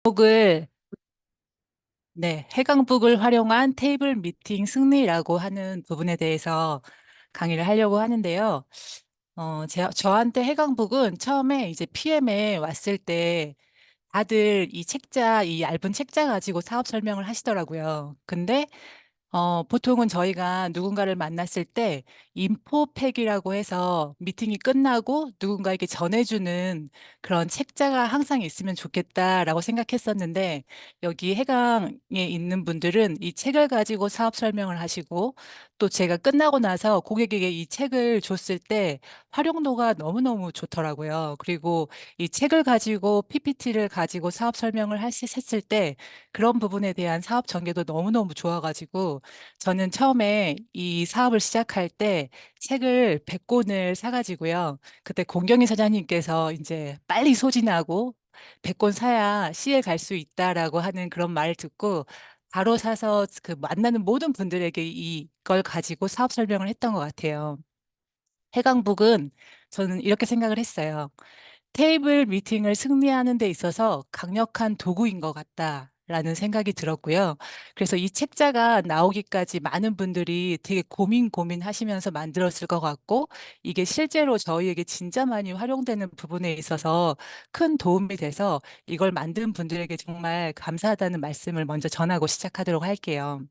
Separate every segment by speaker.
Speaker 1: 북을 네, 해강북을 활용한 테이블 미팅 승리라고 하는 부분에 대해서 강의를 하려고 하는데요. 저한테 해강북은 처음에 이제 PM에 왔을 때 다들 이 얇은 책자 가지고 사업 설명을 하시더라고요. 근데 보통은 저희가 누군가를 만났을 때 인포팩이라고 해서 미팅이 끝나고 누군가에게 전해주는 그런 책자가 항상 있으면 좋겠다라고 생각했었는데 여기 해강에 있는 분들은 이 책을 가지고 사업 설명을 하시고 또 제가 끝나고 나서 고객에게 이 책을 줬을 때 활용도가 너무너무 좋더라고요. 그리고 이 책을 가지고 PPT를 가지고 사업 설명을 했을 때 그런 부분에 대한 사업 전개도 너무너무 좋아가지고 저는 처음에 이 사업을 시작할 때 책을 100권을 사가지고요. 그때 공경희 사장님께서 이제 빨리 소진하고 100권 사야 시에 갈 수 있다라고 하는 그런 말을 듣고 바로 사서 그 만나는 모든 분들에게 이걸 가지고 사업 설명을 했던 것 같아요. 해강북은 저는 이렇게 생각을 했어요. 테이블 미팅을 승리하는 데 있어서 강력한 도구인 것 같다라는 생각이 들었고요. 그래서 이 책자가 나오기까지 많은 분들이 되게 고민하시면서 만들었을 것 같고, 이게 실제로 저희에게 진짜 많이 활용되는 부분에 있어서 큰 도움이 돼서 이걸 만든 분들에게 정말 감사하다는 말씀을 먼저 전하고 시작하도록 할게요.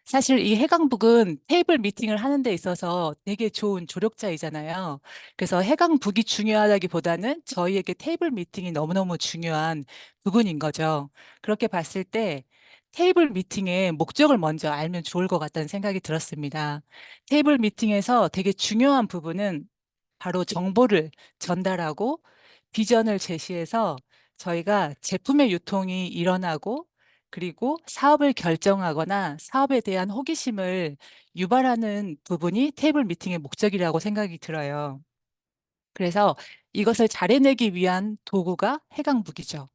Speaker 1: 사실 이 해강북은 테이블 미팅을 하는 데 있어서 되게 좋은 조력자이잖아요. 그래서 해강북이 중요하다기보다는 저희에게 테이블 미팅이 너무너무 중요한 부분인 거죠. 그렇게 봤을 때 테이블 미팅의 목적을 먼저 알면 좋을 것 같다는 생각이 들었습니다. 테이블 미팅에서 되게 중요한 부분은 바로 정보를 전달하고 비전을 제시해서 저희가 제품의 유통이 일어나고 그리고 사업을 결정하거나 사업에 대한 호기심을 유발하는 부분이 테이블 미팅의 목적이라고 생각이 들어요. 그래서 이것을 잘 해내기 위한 도구가 해강북이죠.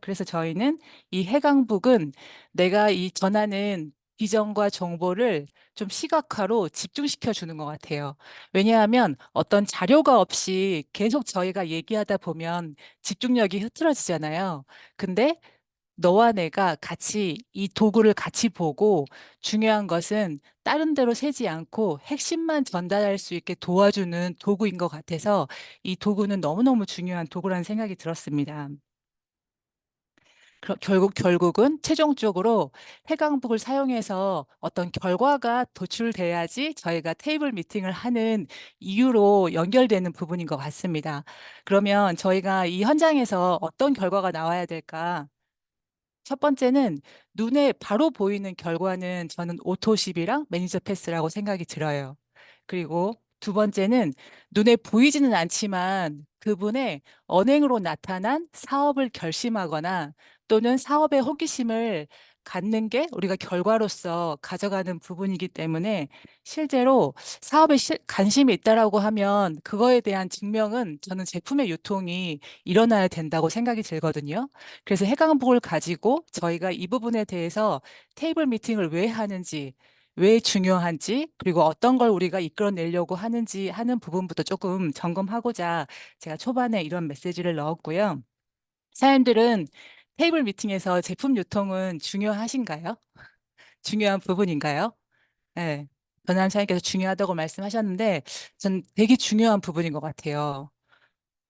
Speaker 1: 그래서 저희는 이 해강북은 내가 이 전하는 비전과 정보를 좀 시각화로 집중시켜 주는 것 같아요. 왜냐하면 어떤 자료가 없이 계속 저희가 얘기하다 보면 집중력이 흐트러지잖아요. 근데 너와 내가 같이 이 도구를 같이 보고 중요한 것은 다른 데로 새지 않고 핵심만 전달할 수 있게 도와주는 도구인 것 같아서 이 도구는 너무너무 중요한 도구라는 생각이 들었습니다. 결국은 최종적으로 해강북을 사용해서 어떤 결과가 도출돼야지 저희가 테이블 미팅을 하는 이유로 연결되는 부분인 것 같습니다. 그러면 저희가 이 현장에서 어떤 결과가 나와야 될까? 첫 번째는 눈에 바로 보이는 결과는 저는 오토십이랑 매니저 패스라고 생각이 들어요. 그리고 두 번째는 눈에 보이지는 않지만 그분의 언행으로 나타난 사업을 결심하거나 또는 사업의 호기심을 갖는 게 우리가 결과로서 가져가는 부분이기 때문에 실제로 사업에 관심이 있다라고 하면 그거에 대한 증명은 저는 제품의 유통이 일어나야 된다고 생각이 들거든요. 그래서 해강북을 가지고 저희가 이 부분에 대해서 테이블 미팅을 왜 하는지, 왜 중요한지, 그리고 어떤 걸 우리가 이끌어내려고 하는지 하는 부분부터 조금 점검하고자 제가 초반에 이런 메시지를 넣었고요. 사연들은 테이블 미팅에서 제품 유통은 중요하신가요? 중요한 부분인가요? 네. 전남 사장님께서 중요하다고 말씀하셨는데 전 되게 중요한 부분인 것 같아요.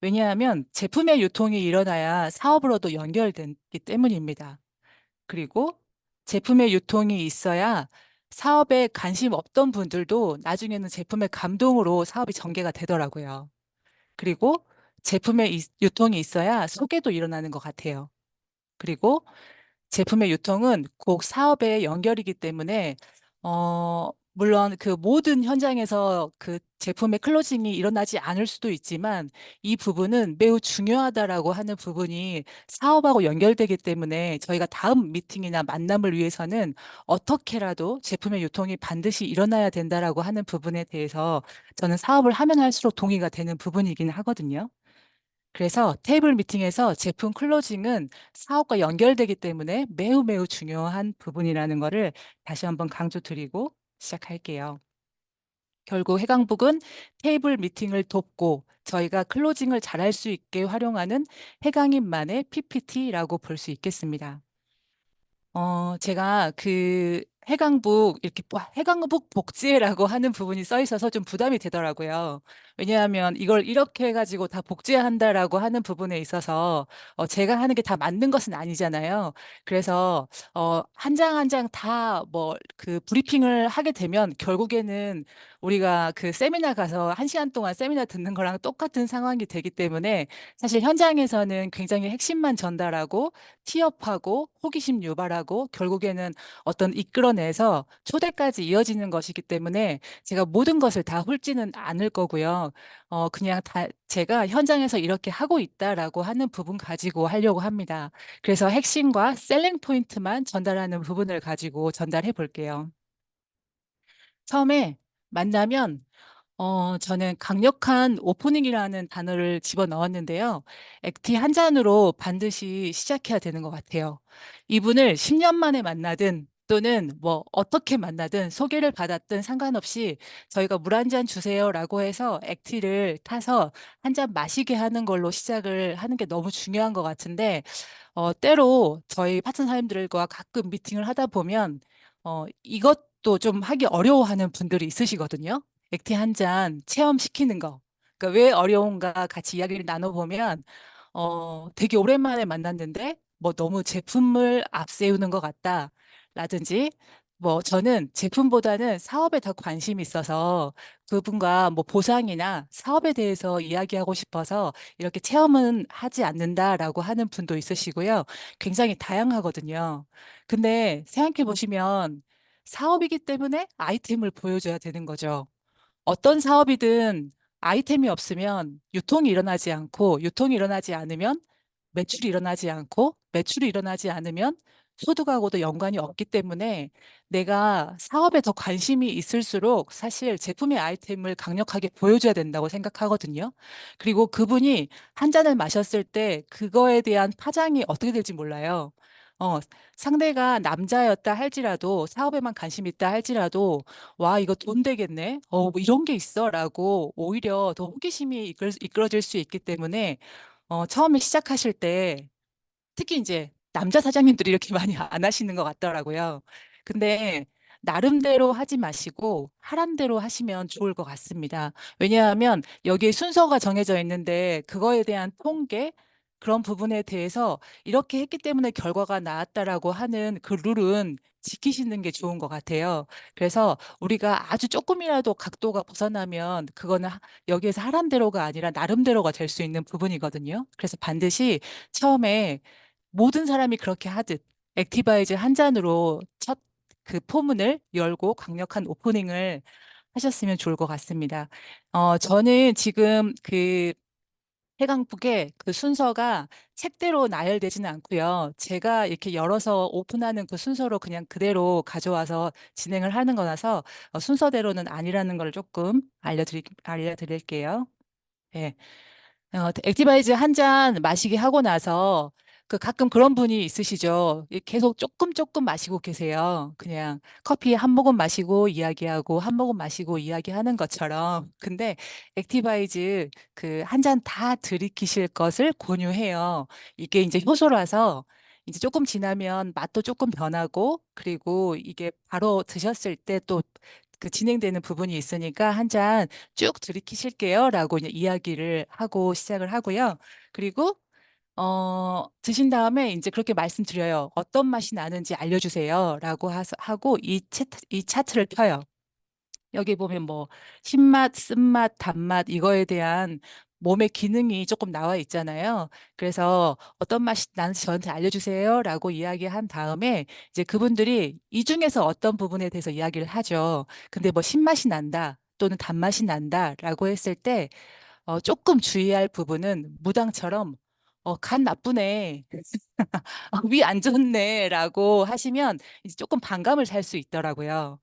Speaker 1: 왜냐하면 제품의 유통이 일어나야 사업으로도 연결되기 때문입니다. 그리고 제품의 유통이 있어야 사업에 관심 없던 분들도 나중에는 제품의 감동으로 사업이 전개가 되더라고요. 그리고 제품의 유통이 있어야 소개도 일어나는 것 같아요. 그리고 제품의 유통은 꼭 사업의 연결이기 때문에 물론 그 모든 현장에서 그 제품의 클로징이 일어나지 않을 수도 있지만 이 부분은 매우 중요하다라고 하는 부분이 사업하고 연결되기 때문에 저희가 다음 미팅이나 만남을 위해서는 어떻게라도 제품의 유통이 반드시 일어나야 된다라고 하는 부분에 대해서 저는 사업을 하면 할수록 동의가 되는 부분이긴 하거든요. 그래서 테이블 미팅에서 제품 클로징은 사업과 연결되기 때문에 매우 매우 중요한 부분이라는 거를 다시 한번 강조드리고 시작할게요. 결국 해강북은 테이블 미팅을 돕고 저희가 클로징을 잘할 수 있게 활용하는 해강인만의 PPT라고 볼 수 있겠습니다. 제가 그 해강북, 이렇게 해강북 복제라고 하는 부분이 써 있어서 좀 부담이 되더라고요. 왜냐하면 이걸 이렇게 해가지고 다 복제한다라고 하는 부분에 있어서 제가 하는 게 다 맞는 것은 아니잖아요. 그래서 한 장 한 장 다 뭐 그 브리핑을 하게 되면 결국에는 우리가 그 세미나 가서 한 시간 동안 세미나 듣는 거랑 똑같은 상황이 되기 때문에 사실 현장에서는 굉장히 핵심만 전달하고 티업하고 호기심 유발하고 결국에는 어떤 이끌어내서 초대까지 이어지는 것이기 때문에 제가 모든 것을 다 훑지는 않을 거고요. 그냥 다 제가 현장에서 이렇게 하고 있다라고 하는 부분 가지고 하려고 합니다. 그래서 핵심과 셀링 포인트만 전달하는 부분을 가지고 전달해 볼게요. 처음에 만나면 저는 강력한 오프닝이라는 단어를 집어 넣었는데요. 액티 한 잔으로 반드시 시작해야 되는 것 같아요. 이분을 10년 만에 만나든 또는 뭐 어떻게 만나든 소개를 받았든 상관없이 저희가 물 한 잔 주세요라고 해서 액티를 타서 한 잔 마시게 하는 걸로 시작을 하는 게 너무 중요한 것 같은데 때로 저희 파트너님들과 가끔 미팅을 하다 보면 이것도 좀 하기 어려워하는 분들이 있으시거든요. 액티 한 잔 체험시키는 거. 그러니까 왜 어려운가 같이 이야기를 나눠보면 되게 오랜만에 만났는데 뭐 너무 제품을 앞세우는 것 같다. 라든지 뭐 저는 제품보다는 사업에 더 관심이 있어서 그분과 뭐 보상이나 사업에 대해서 이야기하고 싶어서 이렇게 체험은 하지 않는다라고 하는 분도 있으시고요. 굉장히 다양하거든요. 근데 생각해 보시면 사업이기 때문에 아이템을 보여줘야 되는 거죠. 어떤 사업이든 아이템이 없으면 유통이 일어나지 않고 유통이 일어나지 않으면 매출이 일어나지 않고 매출이 일어나지 않으면 소득하고도 연관이 없기 때문에 내가 사업에 더 관심이 있을수록 사실 제품의 아이템을 강력하게 보여줘야 된다고 생각하거든요. 그리고 그분이 한 잔을 마셨을 때 그거에 대한 파장이 어떻게 될지 몰라요. 어, 상대가 남자였다 할지라도 사업에만 관심 있다 할지라도 와, 이거 돈 되겠네. 뭐 이런 게 있어라고 오히려 더 호기심이 이끌어질 수 있기 때문에 처음에 시작하실 때 특히 이제 남자 사장님들이 이렇게 많이 안 하시는 것 같더라고요. 근데 나름대로 하지 마시고 하란 대로 하시면 좋을 것 같습니다. 왜냐하면 여기에 순서가 정해져 있는데 그거에 대한 통계 그런 부분에 대해서 이렇게 했기 때문에 결과가 나왔다라고 하는 그 룰은 지키시는 게 좋은 것 같아요. 그래서 우리가 아주 조금이라도 각도가 벗어나면 그거는 여기에서 하란 대로가 아니라 나름대로가 될 수 있는 부분이거든요. 그래서 반드시 처음에 모든 사람이 그렇게 하듯 액티바이즈 한 잔으로 첫 그 포문을 열고 강력한 오프닝을 하셨으면 좋을 것 같습니다. 저는 지금 그 해강북의 그 순서가 책대로 나열되지는 않고요. 제가 이렇게 열어서 오픈하는 그 순서로 그냥 그대로 가져와서 진행을 하는 거라서 순서대로는 아니라는 걸 조금 알려드릴게요. 예. 액티바이즈 한 잔 마시게 하고 나서 그 가끔 그런 분이 있으시죠. 계속 조금 조금 마시고 계세요. 그냥 커피 한 모금 마시고 이야기하고 한 모금 마시고 이야기하는 것처럼. 근데 액티바이즈 그 한 잔 다 들이키실 것을 권유해요. 이게 이제 효소라서 이제 조금 지나면 맛도 조금 변하고 그리고 이게 바로 드셨을 때 또 그 진행되는 부분이 있으니까 한잔 쭉 들이키실게요. 라고 이제 이야기를 하고 시작을 하고요. 그리고, 드신 다음에 이제 그렇게 말씀드려요. 어떤 맛이 나는지 알려주세요. 라고 하고 이 차트를 펴요. 여기 보면 뭐 신맛, 쓴맛, 단맛 이거에 대한 몸의 기능이 조금 나와 있잖아요. 그래서 어떤 맛이 나는지 저한테 알려주세요. 라고 이야기한 다음에 이제 그분들이 이 중에서 어떤 부분에 대해서 이야기를 하죠. 근데 뭐 신맛이 난다 또는 단맛이 난다 라고 했을 때 조금 주의할 부분은 무당처럼 간 나쁘네. 위 안 좋네라고 하시면 이제 조금 반감을 살 수 있더라고요.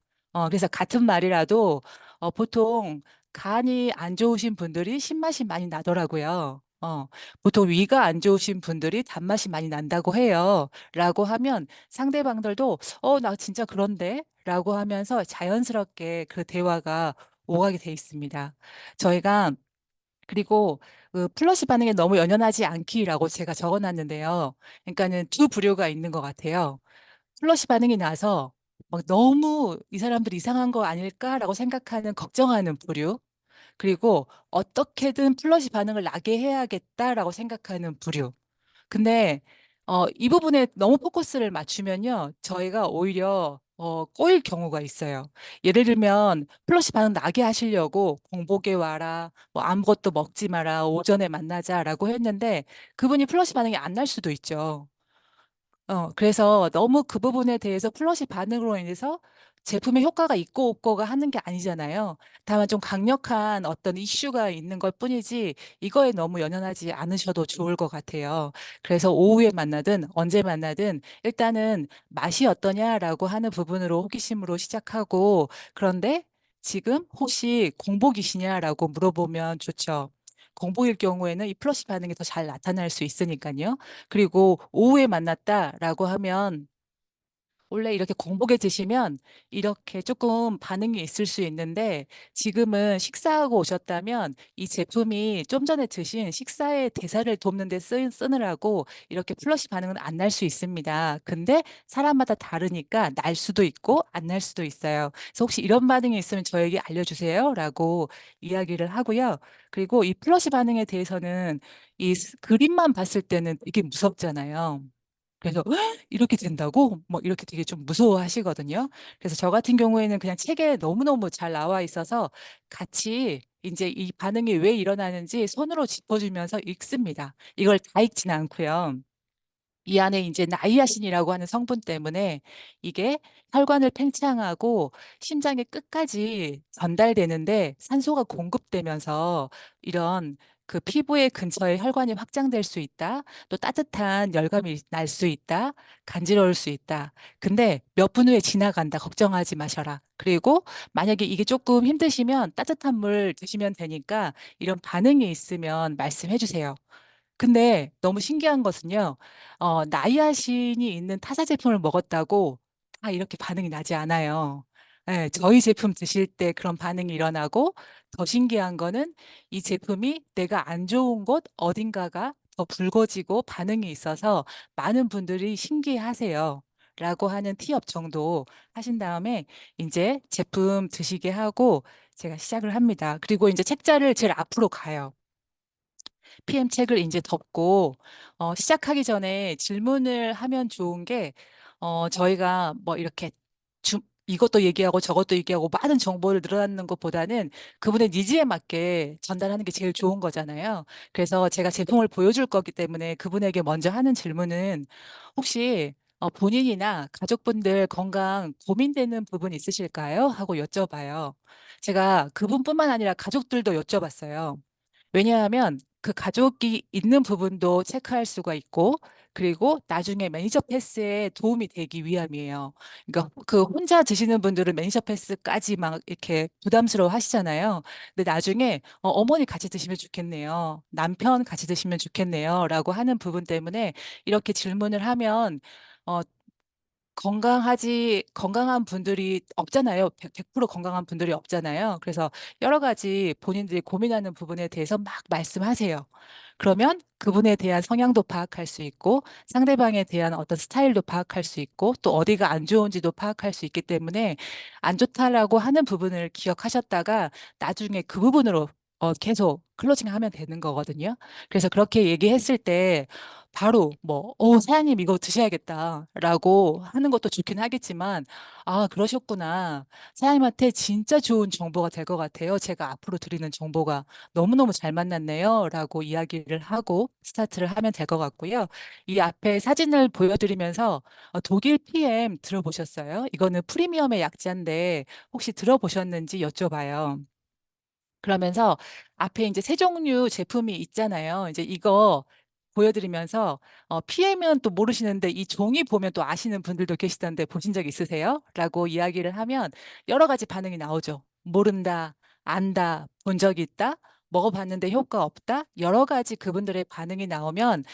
Speaker 1: 그래서 같은 말이라도 보통 간이 안 좋으신 분들이 신맛이 많이 나더라고요. 보통 위가 안 좋으신 분들이 단맛이 많이 난다고 해요. 라고 하면 상대방들도 나 진짜 그런데? 라고 하면서 자연스럽게 그 대화가 오가게 돼 있습니다. 저희가 그리고 그 플러시 반응에 너무 연연하지 않기라고 제가 적어놨는데요. 그러니까는 두 부류가 있는 것 같아요. 플러시 반응이 나서 막 너무 이 사람들 이상한 거 아닐까라고 생각하는 걱정하는 부류. 그리고 어떻게든 플러시 반응을 나게 해야겠다라고 생각하는 부류. 근데 이 부분에 너무 포커스를 맞추면요. 저희가 오히려 꼬일 경우가 있어요. 예를 들면 플러시 반응 나게 하시려고 공복에 와라, 뭐 아무것도 먹지 마라, 오전에 만나자라고 했는데 그분이 플러시 반응이 안 날 수도 있죠. 그래서 너무 그 부분에 대해서 플러시 반응으로 인해서 제품의 효과가 있고 없고가 하는 게 아니잖아요. 다만 좀 강력한 어떤 이슈가 있는 것 뿐이지 이거에 너무 연연하지 않으셔도 좋을 것 같아요. 그래서 오후에 만나든 언제 만나든 일단은 맛이 어떠냐라고 하는 부분으로 호기심으로 시작하고 그런데 지금 혹시 공복이시냐라고 물어보면 좋죠. 공복일 경우에는 이 플러시 반응이 더 잘 나타날 수 있으니까요. 그리고 오후에 만났다라고 하면 원래 이렇게 공복에 드시면 이렇게 조금 반응이 있을 수 있는데 지금은 식사하고 오셨다면 이 제품이 좀 전에 드신 식사의 대사를 돕는 데 쓰느라고 이렇게 플러시 반응은 안 날 수 있습니다. 근데 사람마다 다르니까 날 수도 있고 안 날 수도 있어요. 그래서 혹시 이런 반응이 있으면 저에게 알려주세요 라고 이야기를 하고요. 그리고 이 플러시 반응에 대해서는 이 그림만 봤을 때는 이게 무섭잖아요. 그래서 "헉, 이렇게 된다고? 뭐 이렇게 되게 좀 무서워하시거든요. 그래서 저 같은 경우에는 그냥 책에 너무너무 잘 나와 있어서 같이 이제 이 반응이 왜 일어나는지 손으로 짚어주면서 읽습니다. 이걸 다 읽지는 않고요. 이 안에 이제 나이아신이라고 하는 성분 때문에 이게 혈관을 팽창하고 심장의 끝까지 전달되는데 산소가 공급되면서 이런 그 피부의 근처에 혈관이 확장될 수 있다. 또 따뜻한 열감이 날 수 있다. 간지러울 수 있다. 근데 몇 분 후에 지나간다. 걱정하지 마셔라. 그리고 만약에 이게 조금 힘드시면 따뜻한 물 드시면 되니까 이런 반응이 있으면 말씀해 주세요. 근데 너무 신기한 것은요. 나이아신이 있는 타사 제품을 먹었다고 다 이렇게 반응이 나지 않아요. 예, 저희 제품 드실 때 그런 반응이 일어나고 더 신기한 거는 이 제품이 내가 안 좋은 곳 어딘가가 더 붉어지고 반응이 있어서 많은 분들이 신기해하세요. 라고 하는 티업 정도 하신 다음에 이제 제품 드시게 하고 제가 시작을 합니다. 그리고 이제 책자를 제일 앞으로 가요. PM 책을 이제 덮고 시작하기 전에 질문을 하면 좋은 게 저희가 뭐 이렇게 이것도 얘기하고 저것도 얘기하고 많은 정보를 늘어놓는 것보다는 그분의 니즈에 맞게 전달하는 게 제일 좋은 거잖아요. 그래서 제가 제품을 보여줄 거기 때문에 그분에게 먼저 하는 질문은 혹시 본인이나 가족분들 건강 고민되는 부분 있으실까요? 하고 여쭤봐요. 제가 그분뿐만 아니라 가족들도 여쭤봤어요. 왜냐하면 그 가족이 있는 부분도 체크할 수가 있고, 그리고 나중에 매니저 패스에 도움이 되기 위함이에요. 그러니까 그 혼자 드시는 분들은 매니저 패스까지 막 이렇게 부담스러워 하시잖아요. 근데 나중에 어머니 같이 드시면 좋겠네요. 남편 같이 드시면 좋겠네요. 라고 하는 부분 때문에 이렇게 질문을 하면 어, 건강한 분들이 없잖아요. 100% 건강한 분들이 없잖아요. 그래서 여러 가지 본인들이 고민하는 부분에 대해서 막 말씀하세요. 그러면 그분에 대한 성향도 파악할 수 있고 상대방에 대한 어떤 스타일도 파악할 수 있고 또 어디가 안 좋은지도 파악할 수 있기 때문에 안 좋다라고 하는 부분을 기억하셨다가 나중에 그 부분으로 계속 클로징 하면 되는 거거든요. 그래서 그렇게 얘기했을 때 바로 뭐, 사장님 이거 드셔야겠다라고 하는 것도 좋긴 하겠지만, 아, 그러셨구나. 사장님한테 진짜 좋은 정보가 될 것 같아요. 제가 앞으로 드리는 정보가 너무너무 잘 만났네요. 라고 이야기를 하고 스타트를 하면 될 것 같고요. 이 앞에 사진을 보여드리면서 독일 PM 들어보셨어요? 이거는 프리미엄의 약자인데 혹시 들어보셨는지 여쭤봐요. 그러면서 앞에 이제 세 종류 제품이 있잖아요. 이제 이거 보여드리면서 PM은 또 모르시는데 이 종이 보면 또 아시는 분들도 계시던데 보신 적 있으세요? 라고 이야기를 하면 여러 가지 반응이 나오죠. 모른다, 안다, 본 적 있다, 먹어봤는데 효과 없다. 여러 가지 그분들의 반응이 나오면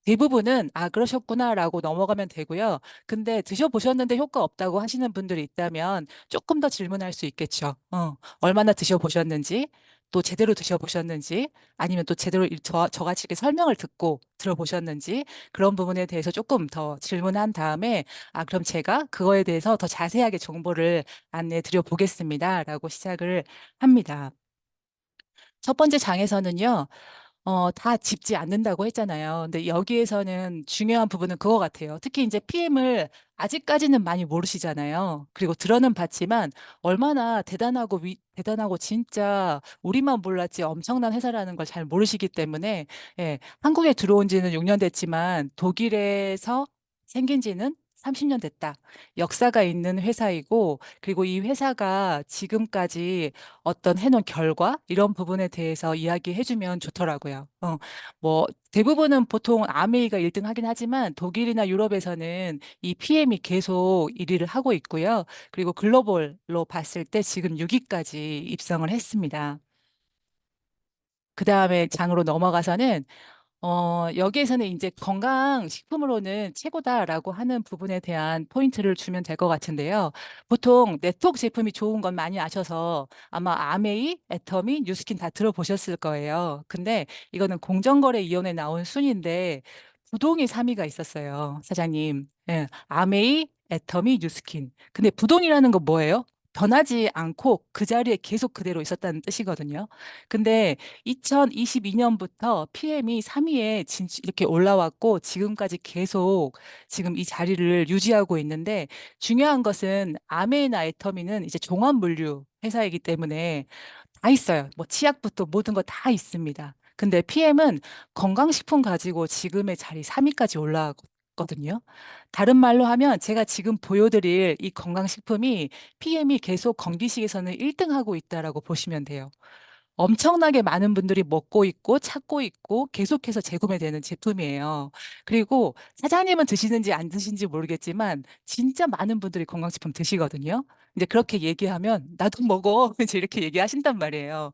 Speaker 1: 대부분은 아, 그러셨구나라고 넘어가면 되고요. 근데 드셔보셨는데 효과 없다고 하시는 분들이 있다면 조금 더 질문할 수 있겠죠. 얼마나 드셔보셨는지, 또 제대로 드셔보셨는지 아니면 또 제대로 저같이 이렇게 설명을 듣고 들어보셨는지 그런 부분에 대해서 조금 더 질문한 다음에 그럼 제가 그거에 대해서 더 자세하게 정보를 안내해 드려 보겠습니다라고 시작을 합니다. 첫 번째 장에서는요. 다 짚지 않는다고 했잖아요. 근데 여기에서는 중요한 부분은 그거 같아요. 특히 이제 PM을 아직까지는 많이 모르시잖아요. 그리고 들어는 봤지만 얼마나 대단하고 진짜 우리만 몰랐지 엄청난 회사라는 걸 잘 모르시기 때문에, 예, 한국에 들어온 지는 6년 됐지만 독일에서 생긴 지는 30년 됐다. 역사가 있는 회사이고, 그리고 이 회사가 지금까지 어떤 해놓은 결과 이런 부분에 대해서 이야기해주면 좋더라고요. 뭐 대부분은 보통 아메이가 1등 하긴 하지만 독일이나 유럽에서는 이 PM이 계속 1위를 하고 있고요. 그리고 글로벌로 봤을 때 지금 6위까지 입성을 했습니다. 그 다음에 장으로 넘어가서는 여기에서는 이제 건강식품으로는 최고다라고 하는 부분에 대한 포인트를 주면 될 것 같은데요. 보통 네트워크 제품이 좋은 건 많이 아셔서 아마 아메이, 애터미, 뉴스킨 다 들어보셨을 거예요. 근데 이거는 공정거래위원회 나온 순인데 부동이 3위가 있었어요, 사장님. 예, 아메이, 애터미, 뉴스킨. 근데 부동이라는 건 뭐예요? 변하지 않고 그 자리에 계속 그대로 있었다는 뜻이거든요. 근데 2022년부터 PM이 3위에 이렇게 올라왔고 지금까지 계속 지금 이 자리를 유지하고 있는데 중요한 것은 아메이나 애터미는 이제 종합물류 회사이기 때문에 다 있어요. 뭐 치약부터 모든 거 다 있습니다. 근데 PM은 건강식품 가지고 지금의 자리 3위까지 올라왔거든요. 다른 말로 하면 제가 지금 보여드릴 이 건강식품이 PM이 계속 건기식에서는 1등하고 있다라고 보시면 돼요. 엄청나게 많은 분들이 먹고 있고 찾고 있고 계속해서 재구매되는 제품이에요. 그리고 사장님은 드시는지 안 드시는지 모르겠지만 진짜 많은 분들이 건강식품 드시거든요. 이제 그렇게 얘기하면 나도 먹어. 이제 이렇게 얘기하신단 말이에요.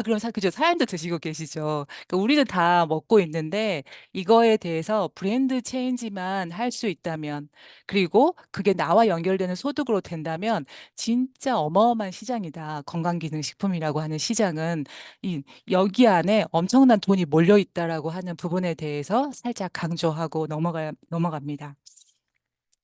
Speaker 1: 그럼 그죠. 사연도 드시고 계시죠. 그러니까 우리는 다 먹고 있는데 이거에 대해서 브랜드 체인지만 할 수 있다면 그리고 그게 나와 연결되는 소득으로 된다면 진짜 어마어마한 시장이다. 건강기능식품이라고 하는 시장은 여기 안에 엄청난 돈이 몰려 있다라고 하는 부분에 대해서 살짝 강조하고 넘어갑니다.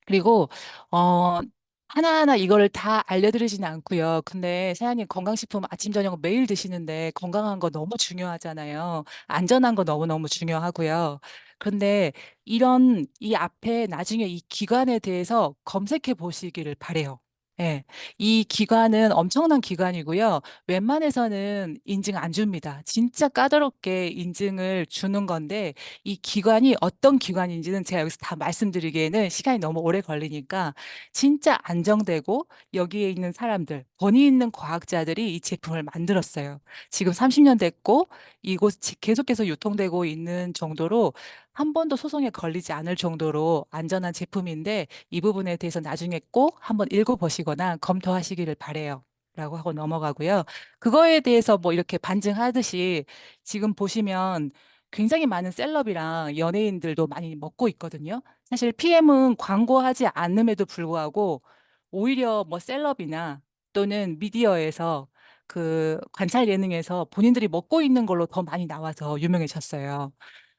Speaker 1: 그리고 어 하나하나 이거를 다 알려드리지는 않고요. 근데 사장님 건강식품 아침 저녁 매일 드시는데 건강한 거 너무 중요하잖아요. 안전한 거 너무너무 중요하고요. 그런데 이 앞에 나중에 이 기관에 대해서 검색해 보시기를 바래요. 예. 이 기관은 엄청난 기관이고요. 웬만해서는 인증 안 줍니다. 진짜 까다롭게 인증을 주는 건데 이 기관이 어떤 기관인지는 제가 여기서 다 말씀드리기에는 시간이 너무 오래 걸리니까 진짜 안정되고 여기에 있는 사람들, 권위 있는 과학자들이 이 제품을 만들었어요. 지금 30년 됐고 이곳 계속해서 유통되고 있는 정도로 한 번도 소송에 걸리지 않을 정도로 안전한 제품인데 이 부분에 대해서 나중에 꼭 한번 읽어보시거나 검토하시기를 바래요. 라고 하고 넘어가고요. 그거에 대해서 뭐 이렇게 반증하듯이 지금 보시면 굉장히 많은 셀럽이랑 연예인들도 많이 먹고 있거든요. 사실 PM은 광고하지 않음에도 불구하고 오히려 뭐 셀럽이나 또는 미디어에서 그 관찰 예능에서 본인들이 먹고 있는 걸로 더 많이 나와서 유명해졌어요.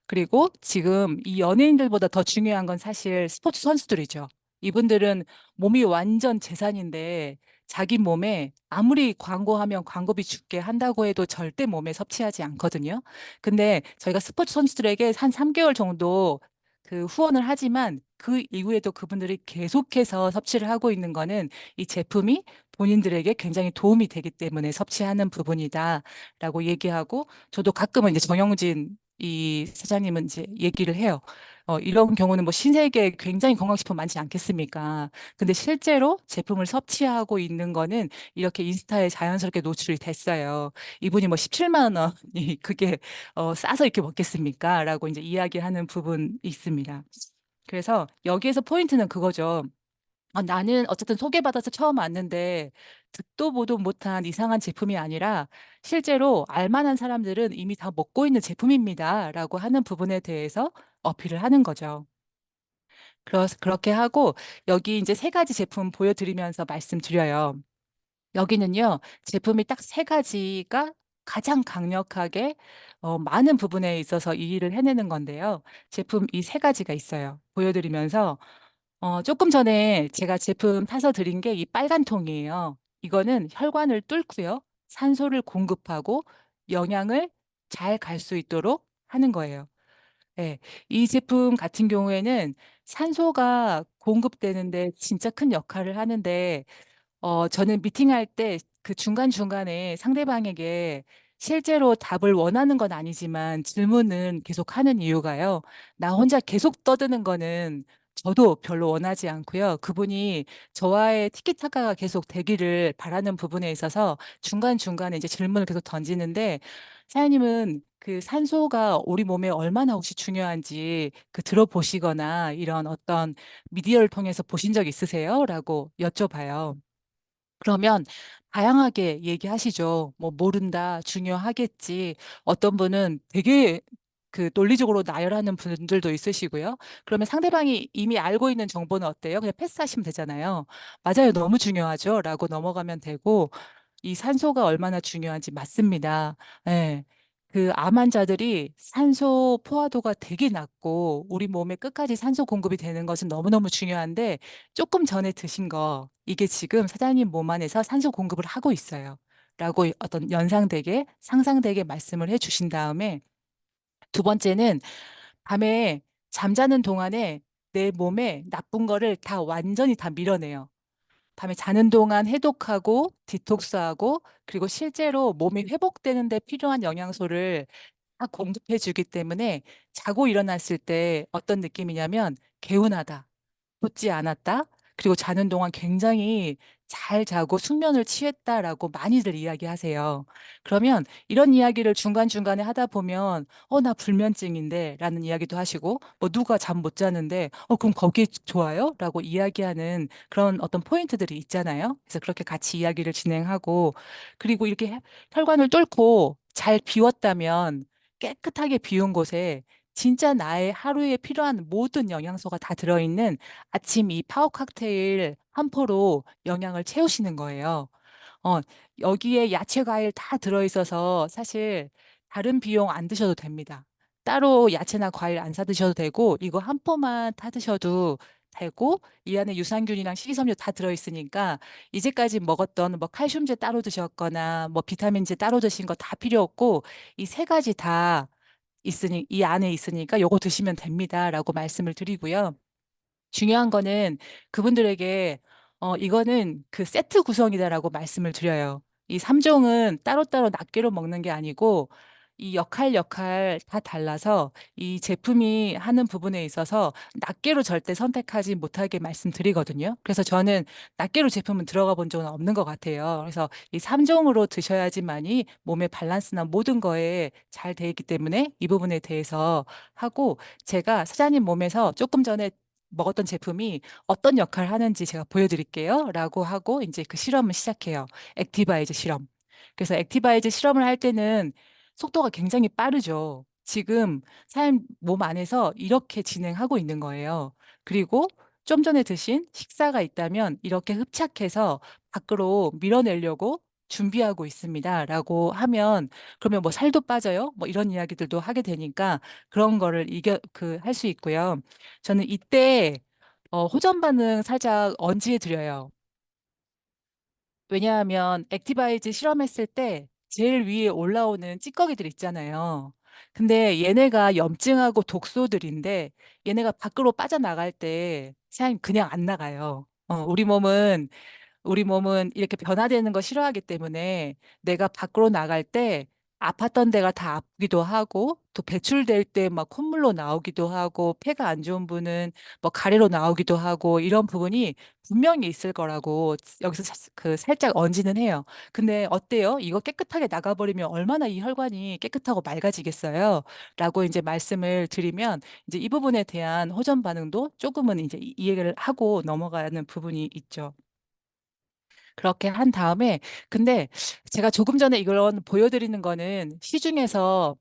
Speaker 1: 그리고 지금 이 연예인들보다 더 중요한 건 사실 스포츠 선수들이죠. 이분들은 몸이 완전 재산인데 자기 몸에 아무리 광고하면 광고비 줄게 한다고 해도 절대 몸에 섭취하지 않거든요. 근데 저희가 스포츠 선수들에게 한 3개월 정도 그 후원을 하지만 그 이후에도 그분들이 계속해서 섭취를 하고 있는 거는 이 제품이 본인들에게 굉장히 도움이 되기 때문에 섭취하는 부분이다라고 얘기하고 저도 가끔은 이제 정영진 이 사장님은 이제 얘기를 해요. 이런 경우는 뭐 신세계에 굉장히 건강식품 많지 않겠습니까? 근데 실제로 제품을 섭취하고 있는 거는 이렇게 인스타에 자연스럽게 노출이 됐어요. 이분이 뭐 17만 원이 그게 싸서 이렇게 먹겠습니까? 라고 이제 이야기하는 부분이 있습니다. 그래서 여기에서 포인트는 그거죠. 나는 어쨌든 소개받아서 처음 왔는데 듣도 보도 못한 이상한 제품이 아니라 실제로 알만한 사람들은 이미 다 먹고 있는 제품입니다라고 하는 부분에 대해서 어필을 하는 거죠. 그렇게 하고 여기 이제 세 가지 제품 보여드리면서 말씀드려요. 여기는요, 제품이 딱 세 가지가 가장 강력하게 많은 부분에 있어서 이 일을 해내는 건데요. 제품 이 세 가지가 있어요. 보여드리면서 조금 전에 제가 제품 타서 드린 게 이 빨간 통이에요. 이거는 혈관을 뚫고요. 산소를 공급하고 영양을 잘 갈 수 있도록 하는 거예요. 네. 이 제품 같은 경우에는 산소가 공급되는데 진짜 큰 역할을 하는데 저는 미팅할 때 그 중간중간에 상대방에게 실제로 답을 원하는 건 아니지만 질문은 계속하는 이유가요. 나 혼자 계속 떠드는 거는 저도 별로 원하지 않고요. 그분이 저와의 티키타카가 계속 되기를 바라는 부분에 있어서 중간중간에 이제 질문을 계속 던지는데 사장님은 그 산소가 우리 몸에 얼마나 혹시 중요한지 그 들어보시거나 이런 어떤 미디어를 통해서 보신 적 있으세요? 라고 여쭤봐요. 그러면 다양하게 얘기하시죠. 뭐 모른다, 중요하겠지. 어떤 분은 되게 그 논리적으로 나열하는 분들도 있으시고요. 그러면 상대방이 이미 알고 있는 정보는 어때요? 그냥 패스하시면 되잖아요. 맞아요. 너무 중요하죠. 라고 넘어가면 되고, 이 산소가 얼마나 중요한지 맞습니다. 예. 그 암 환자들이 산소 포화도가 되게 낮고 우리 몸에 끝까지 산소 공급이 되는 것은 너무너무 중요한데 조금 전에 드신 거 이게 지금 사장님 몸 안에서 산소 공급을 하고 있어요. 라고 어떤 연상되게 상상되게 말씀을 해 주신 다음에 두 번째는 밤에 잠자는 동안에 내 몸에 나쁜 거를 다 완전히 다 밀어내요. 밤에 자는 동안 해독하고 디톡스하고 그리고 실제로 몸이 회복되는 데 필요한 영양소를 다 공급해 주기 때문에 자고 일어났을 때 어떤 느낌이냐면 개운하다. 돋지 않았다. 그리고 자는 동안 굉장히 잘 자고 숙면을 취했다라고 많이들 이야기하세요. 그러면 이런 이야기를 중간중간에 하다 보면 나 불면증인데 라는 이야기도 하시고 뭐 누가 잠 못 자는데 그럼 거기 좋아요? 라고 이야기하는 그런 어떤 포인트들이 있잖아요. 그래서 그렇게 같이 이야기를 진행하고 그리고 이렇게 혈관을 뚫고 잘 비웠다면 깨끗하게 비운 곳에 진짜 나의 하루에 필요한 모든 영양소가 다 들어있는 아침 이 파워 칵테일 한 포로 영양을 채우시는 거예요. 어, 여기에 야채, 과일 다 들어있어서 사실 다른 비용 안 드셔도 됩니다. 따로 야채나 과일 안 사 드셔도 되고 이거 한 포만 타 드셔도 되고 이 안에 유산균이랑 식이섬유 다 들어있으니까 이제까지 먹었던 뭐 칼슘제 따로 드셨거나 뭐 비타민제 따로 드신 거 다 필요 없고 이 세 가지 다 있으니 이 안에 있으니까 요거 드시면 됩니다라고 말씀을 드리고요. 중요한 거는 그분들에게 이거는 그 세트 구성이다라고 말씀을 드려요. 이 3종은 따로따로 낱개로 먹는 게 아니고 이 역할 다 달라서 이 제품이 하는 부분에 있어서 낱개로 절대 선택하지 못하게 말씀드리거든요. 그래서 저는 낱개로 제품은 들어가 본 적은 없는 것 같아요. 그래서 이 3종으로 드셔야지만이 몸의 밸런스나 모든 거에 잘 돼 있기 때문에 이 부분에 대해서 하고 제가 사장님 몸에서 조금 전에 먹었던 제품이 어떤 역할을 하는지 제가 보여드릴게요. 라고 하고 이제 그 실험을 시작해요. 액티바이즈 실험. 그래서 액티바이즈 실험을 할 때는 속도가 굉장히 빠르죠. 지금 사람 몸 안에서 이렇게 진행하고 있는 거예요. 그리고 좀 전에 드신 식사가 있다면 이렇게 흡착해서 밖으로 밀어내려고 준비하고 있습니다. 라고 하면 그러면 뭐 살도 빠져요? 뭐 이런 이야기들도 하게 되니까 그런 거를 할 수 있고요. 저는 이때 호전 반응 살짝 언지해 드려요. 왜냐하면 액티바이즈 실험했을 때 제일 위에 올라오는 찌꺼기들 있잖아요. 근데 얘네가 염증하고 독소들인데 얘네가 밖으로 빠져나갈 때 그냥 안 나가요. 우리 몸은 이렇게 변화되는 거 싫어하기 때문에 내가 밖으로 나갈 때 아팠던 데가 다 아프기도 하고 또 배출될 때 막 콧물로 나오기도 하고 폐가 안 좋은 분은 뭐 가래로 나오기도 하고 이런 부분이 분명히 있을 거라고 여기서 그 살짝 언지는 해요. 근데 어때요? 이거 깨끗하게 나가버리면 얼마나 이 혈관이 깨끗하고 맑아지겠어요? 라고 이제 말씀을 드리면 이제 이 부분에 대한 호전 반응도 조금은 이제 이해를 하고 넘어가는 부분이 있죠. 그렇게 한 다음에 근데 제가 조금 전에 이걸 보여드리는 거는 시중에서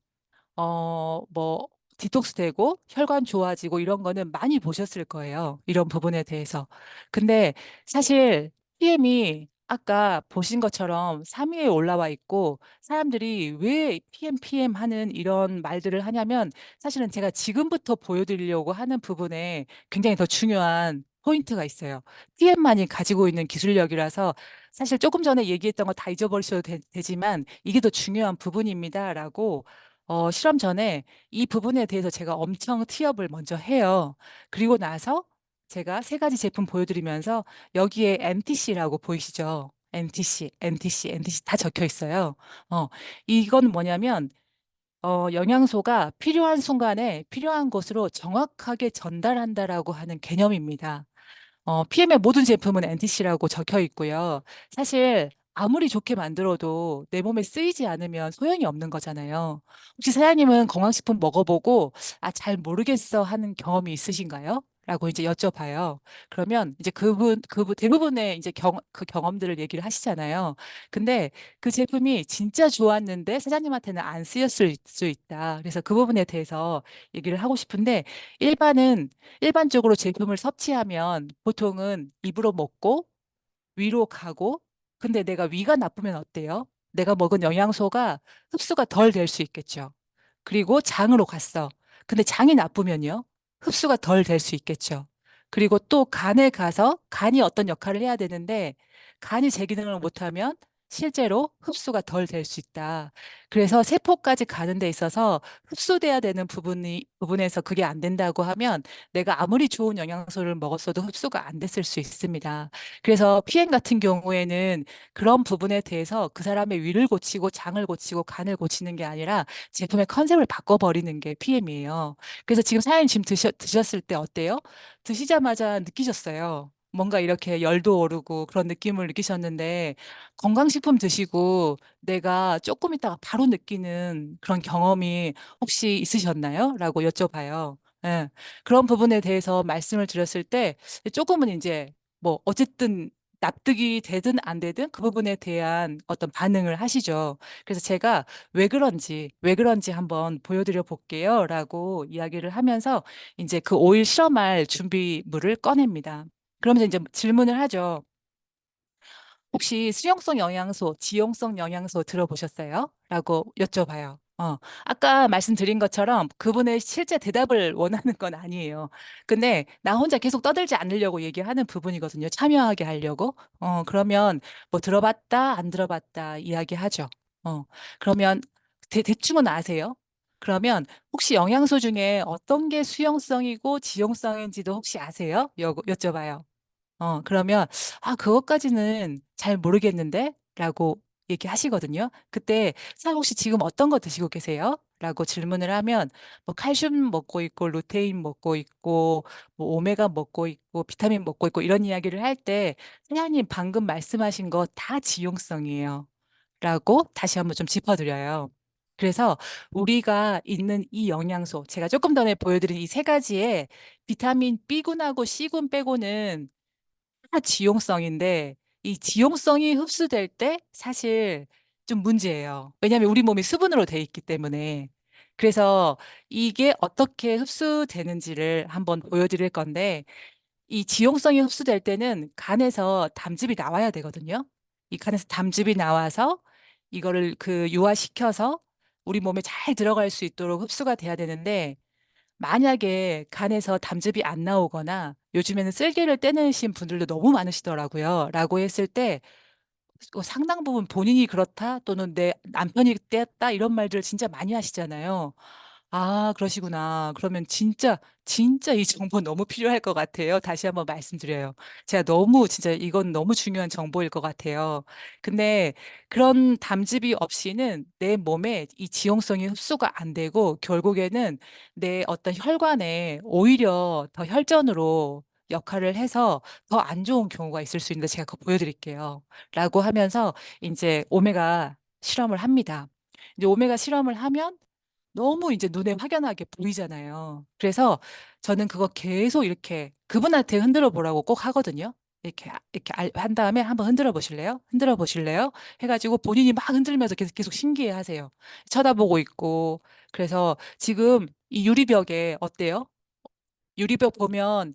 Speaker 1: 뭐 디톡스 되고 혈관 좋아지고 이런 거는 많이 보셨을 거예요. 이런 부분에 대해서. 근데 사실 TM이 아까 보신 것처럼 3위에 올라와 있고 사람들이 왜 PM 하는 이런 말들을 하냐면 사실은 제가 지금부터 보여드리려고 하는 부분에 굉장히 더 중요한 포인트가 있어요. PM만이 가지고 있는 기술력이라서 사실 조금 전에 얘기했던 거 다 잊어버리셔도 되지만 이게 더 중요한 부분입니다라고 실험 전에 이 부분에 대해서 제가 엄청 티업을 먼저 해요. 그리고 나서 제가 세 가지 제품 보여드리면서 여기에 NTC라고 보이시죠? NTC 다 적혀 있어요. 어, 이건 뭐냐면, 영양소가 필요한 순간에 필요한 곳으로 정확하게 전달한다라고 하는 개념입니다. PM의 모든 제품은 NTC라고 적혀 있고요. 사실 아무리 좋게 만들어도 내 몸에 쓰이지 않으면 소용이 없는 거잖아요. 혹시 사장님은 건강식품 먹어보고 아, 잘 모르겠어 하는 경험이 있으신가요? 라고 이제 여쭤봐요. 그러면 이제 그분 대부분의 이제 그 경험들을 얘기를 하시잖아요. 근데 그 제품이 진짜 좋았는데 사장님한테는 안 쓰였을 수 있다. 그래서 그 부분에 대해서 얘기를 하고 싶은데 일반은 일반적으로 제품을 섭취하면 보통은 입으로 먹고 위로 가고 근데 내가 위가 나쁘면 어때요? 내가 먹은 영양소가 흡수가 덜 될 수 있겠죠. 그리고 장으로 갔어. 근데 장이 나쁘면요. 흡수가 덜 될 수 있겠죠. 그리고 또 간에 가서 간이 어떤 역할을 해야 되는데 간이 제 기능을 못하면 실제로 흡수가 덜 될 수 있다. 그래서 세포까지 가는 데 있어서 흡수돼야 되는 부분에서 그게 안 된다고 하면 내가 아무리 좋은 영양소를 먹었어도 흡수가 안 됐을 수 있습니다. 그래서 피행 같은 경우에는 그런 부분에 대해서 그 사람의 위를 고치고 장을 고치고 간을 고치는 게 아니라 제품의 컨셉을 바꿔버리는 게 PM이에요. 그래서 지금 사장님 지금 드셨을 때 어때요? 드시자마자 느끼셨어요. 뭔가 이렇게 열도 오르고 그런 느낌을 느끼셨는데 건강식품 드시고 내가 조금 있다가 바로 느끼는 그런 경험이 혹시 있으셨나요? 라고 여쭤봐요. 예. 그런 부분에 대해서 말씀을 드렸을 때 조금은 이제 뭐 어쨌든 납득이 되든 안 되든 그 부분에 대한 어떤 반응을 하시죠. 그래서 제가 왜 그런지 한번 보여드려 볼게요라고 이야기를 하면서 이제 그 오일 실험할 준비물을 꺼냅니다. 그러면서 이제 질문을 하죠. 혹시 수용성 영양소, 지용성 영양소 들어보셨어요? 라고 여쭤봐요. 아까 말씀드린 것처럼 그분의 실제 대답을 원하는 건 아니에요. 근데 나 혼자 계속 떠들지 않으려고 얘기하는 부분이거든요. 참여하게 하려고. 그러면 뭐 들어봤다, 안 들어봤다 이야기하죠. 그러면 대충은 아세요? 그러면 혹시 영양소 중에 어떤 게 수용성이고 지용성인지도 혹시 아세요? 여쭤봐요. 그러면, 아, 그것까지는 잘 모르겠는데? 라고 얘기하시거든요. 그때, 사장님 혹시 지금 어떤 거 드시고 계세요? 라고 질문을 하면, 뭐, 칼슘 먹고 있고, 루테인 먹고 있고, 뭐, 오메가 먹고 있고, 비타민 먹고 있고, 이런 이야기를 할 때, 사장님 방금 말씀하신 거 다 지용성이에요. 라고 다시 한번 좀 짚어드려요. 그래서 우리가 있는 이 영양소, 제가 조금 전에 보여드린 이 세 가지의 비타민 B군하고 C군 빼고는 다 지용성인데 이 지용성이 흡수될 때 사실 좀 문제예요. 왜냐하면 우리 몸이 수분으로 돼 있기 때문에. 그래서 이게 어떻게 흡수되는지를 한번 보여드릴 건데 이 지용성이 흡수될 때는 간에서 담즙이 나와야 되거든요. 이 간에서 담즙이 나와서 이거를 그 유화시켜서 우리 몸에 잘 들어갈 수 있도록 흡수가 돼야 되는데 만약에 간에서 담즙이 안 나오거나 요즘에는 쓸개를 떼내신 분들도 너무 많으시더라고요. 라고 했을 때 상당 부분 본인이 그렇다 또는 내 남편이 떼었다 이런 말들을 진짜 많이 하시잖아요. 아, 그러시구나. 그러면 진짜 이 정보 너무 필요할 것 같아요. 다시 한번 말씀드려요. 제가 너무, 진짜 이건 너무 중요한 정보일 것 같아요. 근데 그런 담즙이 없이는 내 몸에 이 지용성이 흡수가 안 되고 결국에는 내 어떤 혈관에 오히려 더 혈전으로 역할을 해서 더 안 좋은 경우가 있을 수 있는데 제가 그거 보여드릴게요. 라고 하면서 이제 오메가 실험을 합니다. 이제 오메가 실험을 하면 너무 이제 눈에 확연하게 보이잖아요. 그래서 저는 그거 계속 이렇게 그분한테 흔들어 보라고 꼭 하거든요. 이렇게 한 다음에 한번 흔들어 보실래요? 흔들어 보실래요? 해가지고 본인이 막 흔들면서 계속 신기해 하세요. 쳐다보고 있고. 그래서 지금 이 유리벽에 어때요? 유리벽 보면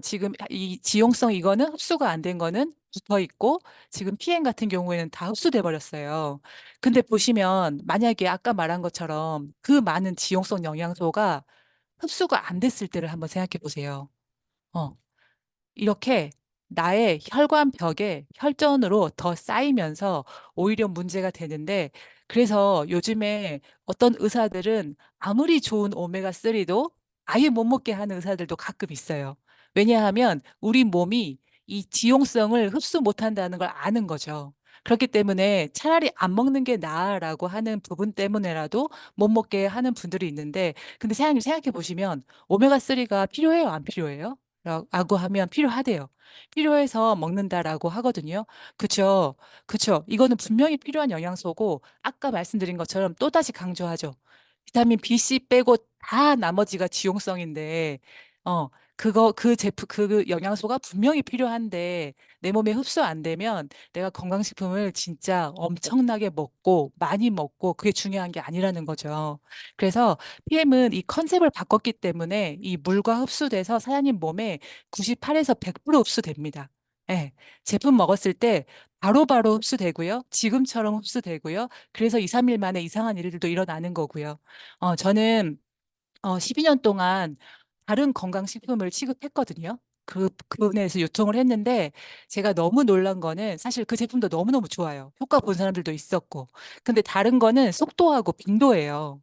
Speaker 1: 지금 이 지용성 이거는 흡수가 안 된 거는 붙어 있고 지금 PM 같은 경우에는 다 흡수돼 버렸어요. 근데 보시면 만약에 아까 말한 것처럼 그 많은 지용성 영양소가 흡수가 안 됐을 때를 한번 생각해 보세요. 어, 이렇게 나의 혈관 벽에 혈전으로 더 쌓이면서 오히려 문제가 되는데, 그래서 요즘에 어떤 의사들은 아무리 좋은 오메가3도 아예 못 먹게 하는 의사들도 가끔 있어요. 왜냐하면 우리 몸이 이 지용성을 흡수 못 한다는 걸 아는 거죠. 그렇기 때문에 차라리 안 먹는 게 나아라고 하는 부분 때문에라도 못 먹게 하는 분들이 있는데, 근데 사장님 생각해 보시면 오메가3가 필요해요, 안 필요해요? 라고 하면 필요하대요. 필요해서 먹는다라고 하거든요. 그쵸? 그쵸? 이거는 분명히 필요한 영양소고, 아까 말씀드린 것처럼 또다시 강조하죠. 비타민 B, C 빼고 다 나머지가 지용성인데, 그 제품, 그 영양소가 분명히 필요한데, 내 몸에 흡수 안 되면 내가 건강식품을 진짜 엄청나게 먹고, 많이 먹고, 그게 중요한 게 아니라는 거죠. 그래서 PM은 이 컨셉을 바꿨기 때문에 이 물과 흡수돼서 사장님 몸에 98에서 100% 흡수됩니다. 예, 제품 먹었을 때 바로바로 흡수되고요. 지금처럼 흡수되고요. 그래서 2, 3일 만에 이상한 일들도 일어나는 거고요. 저는 12년 동안 다른 건강식품을 취급했거든요. 그분에서 요청을 했는데 제가 너무 놀란 거는 사실 그 제품도 너무너무 좋아요. 효과 본 사람들도 있었고. 근데 다른 거는 속도하고 빈도예요.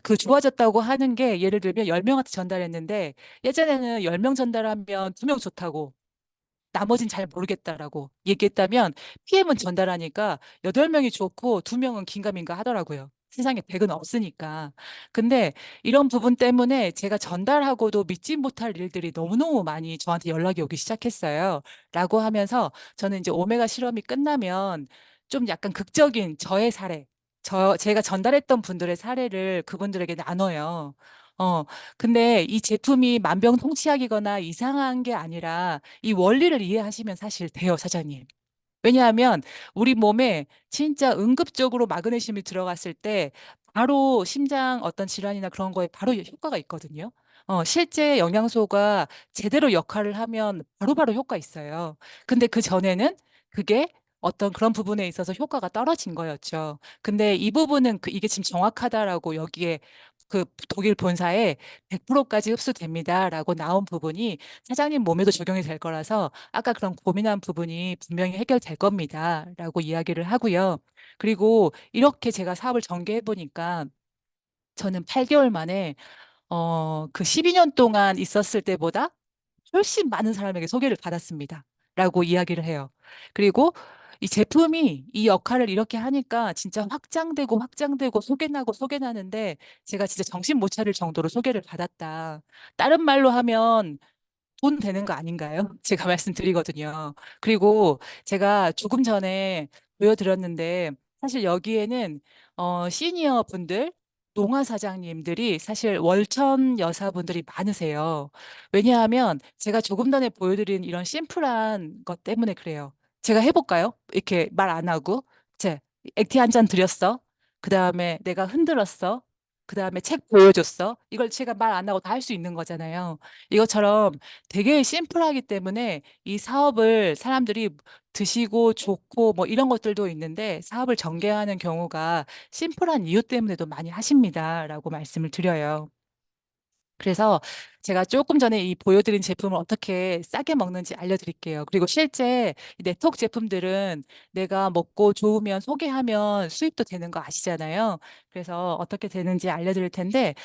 Speaker 1: 그 좋아졌다고 하는 게 예를 들면 10명한테 전달했는데 예전에는 10명 전달하면 2명 좋다고 나머진 잘 모르겠다라고 얘기했다면 PM은 전달하니까 8명이 좋고 2명은 긴가민가 하더라고요. 세상에 100은 없으니까. 근데 이런 부분 때문에 제가 전달하고도 믿지 못할 일들이 너무너무 많이 저한테 연락이 오기 시작했어요. 라고 하면서 저는 이제 오메가 실험이 끝나면 좀 약간 극적인 저의 사례, 제가 전달했던 분들의 사례를 그분들에게 나눠요. 어, 근데 이 제품이 만병통치약이거나 이상한 게 아니라 이 원리를 이해하시면 사실 돼요, 사장님. 왜냐하면 우리 몸에 진짜 응급적으로 마그네슘이 들어갔을 때 바로 심장 어떤 질환이나 그런 거에 바로 효과가 있거든요. 실제 영양소가 제대로 역할을 하면 바로바로 효과 있어요. 근데 그 전에는 그게 어떤 그런 부분에 있어서 효과가 떨어진 거였죠. 근데 이 부분은 이게 지금 정확하다라고 여기에 그 독일 본사에 100%까지 흡수됩니다라고 나온 부분이 사장님 몸에도 적용이 될 거라서 아까 그런 고민한 부분이 분명히 해결될 겁니다라고 이야기를 하고요. 그리고 이렇게 제가 사업을 전개해 보니까 저는 8개월 만에 그 12년 동안 있었을 때보다 훨씬 많은 사람에게 소개를 받았습니다. 라고 이야기를 해요. 그리고 이 제품이 이 역할을 이렇게 하니까 진짜 확장되고 확장되고 소개나고 소개나는데 제가 진짜 정신 못 차릴 정도로 소개를 받았다. 다른 말로 하면 돈 되는 거 아닌가요? 제가 말씀드리거든요. 그리고 제가 조금 전에 보여드렸는데 사실 여기에는 시니어 분들, 농화 사장님들이 사실 월천 여사분들이 많으세요. 왜냐하면 제가 조금 전에 보여드린 이런 심플한 것 때문에 그래요. 제가 해볼까요? 이렇게 말 안 하고. 액티 한 잔 드렸어. 그 다음에 내가 흔들었어. 그 다음에 책 보여줬어. 이걸 제가 말 안 하고 다 할 수 있는 거잖아요. 이것처럼 되게 심플하기 때문에 이 사업을 사람들이 드시고 좋고 뭐 이런 것들도 있는데 사업을 전개하는 경우가 심플한 이유 때문에도 많이 하십니다라고 말씀을 드려요. 그래서 제가 조금 전에 이 보여드린 제품을 어떻게 싸게 먹는지 알려드릴게요. 그리고 실제 이 네트워크 제품들은 내가 먹고 좋으면 소개하면 수입도 되는 거 아시잖아요. 그래서 어떻게 되는지 알려드릴 텐데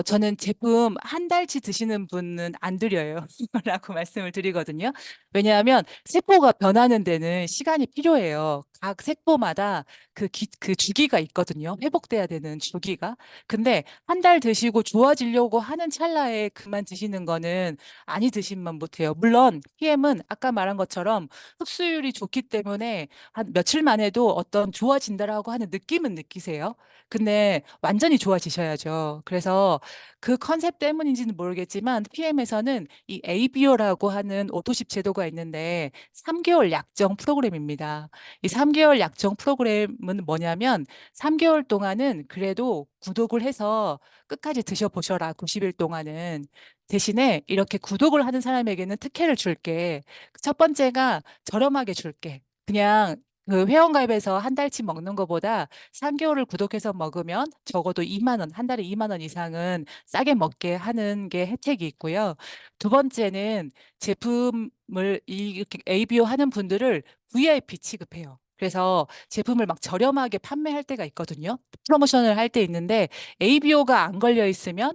Speaker 1: 저는 제품 한 달치 드시는 분은 안 드려요. 라고 말씀을 드리거든요. 왜냐하면 세포가 변하는 데는 시간이 필요해요. 각 세포마다 그 주기가 있거든요. 회복돼야 되는 주기가. 근데 한 달 드시고 좋아지려고 하는 찰나에 그만 드시는 거는 아니 드시면 못해요. 물론 PM은 아까 말한 것처럼 흡수율이 좋기 때문에 한 며칠 만에도 어떤 좋아진다라고 하는 느낌은 느끼세요. 근데 완전히 좋아지셔야죠. 그래서 그 컨셉 때문인지는 모르겠지만 PM에서는 이 ABO라고 하는 오토십 제도가 있는데 3개월 약정 프로그램입니다. 이 3개월 약정 프로그램은 뭐냐면 3개월 동안은 그래도 구독을 해서 끝까지 드셔보셔라. 90일 동안은. 대신에 이렇게 구독을 하는 사람에게는 특혜를 줄게. 첫 번째가 저렴하게 줄게. 그냥 그 회원가입에서 한 달치 먹는 것보다 3개월을 구독해서 먹으면 적어도 2만 원, 한 달에 2만 원 이상은 싸게 먹게 하는 게 혜택이 있고요. 두 번째는 제품을 이렇게 ABO 하는 분들을 VIP 취급해요. 그래서 제품을 막 저렴하게 판매할 때가 있거든요. 프로모션을 할 때 있는데 ABO가 안 걸려 있으면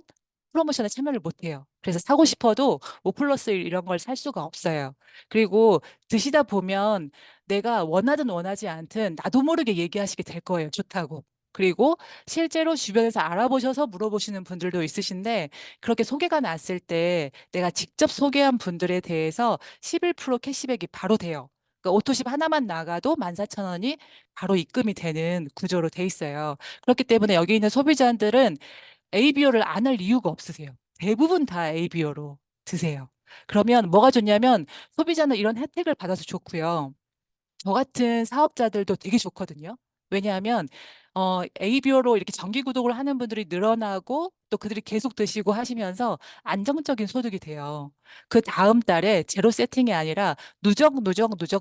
Speaker 1: 프로모션에 참여를 못 해요. 그래서 사고 싶어도 5 플러스 1 이런 걸 살 수가 없어요. 그리고 드시다 보면 내가 원하든 원하지 않든 나도 모르게 얘기하시게 될 거예요. 좋다고. 그리고 실제로 주변에서 알아보셔서 물어보시는 분들도 있으신데 그렇게 소개가 났을 때 내가 직접 소개한 분들에 대해서 11% 캐시백이 바로 돼요. 그러니까 오토십 하나만 나가도 14,000원이 바로 입금이 되는 구조로 돼 있어요. 그렇기 때문에 여기 있는 소비자들은 ABO를 안 할 이유가 없으세요. 대부분 다 ABO로 드세요. 그러면 뭐가 좋냐면 소비자는 이런 혜택을 받아서 좋고요. 저 같은 사업자들도 되게 좋거든요. 왜냐하면 ABO로 이렇게 정기 구독을 하는 분들이 늘어나고 또 그들이 계속 드시고 하시면서 안정적인 소득이 돼요. 그 다음 달에 제로 세팅이 아니라 누적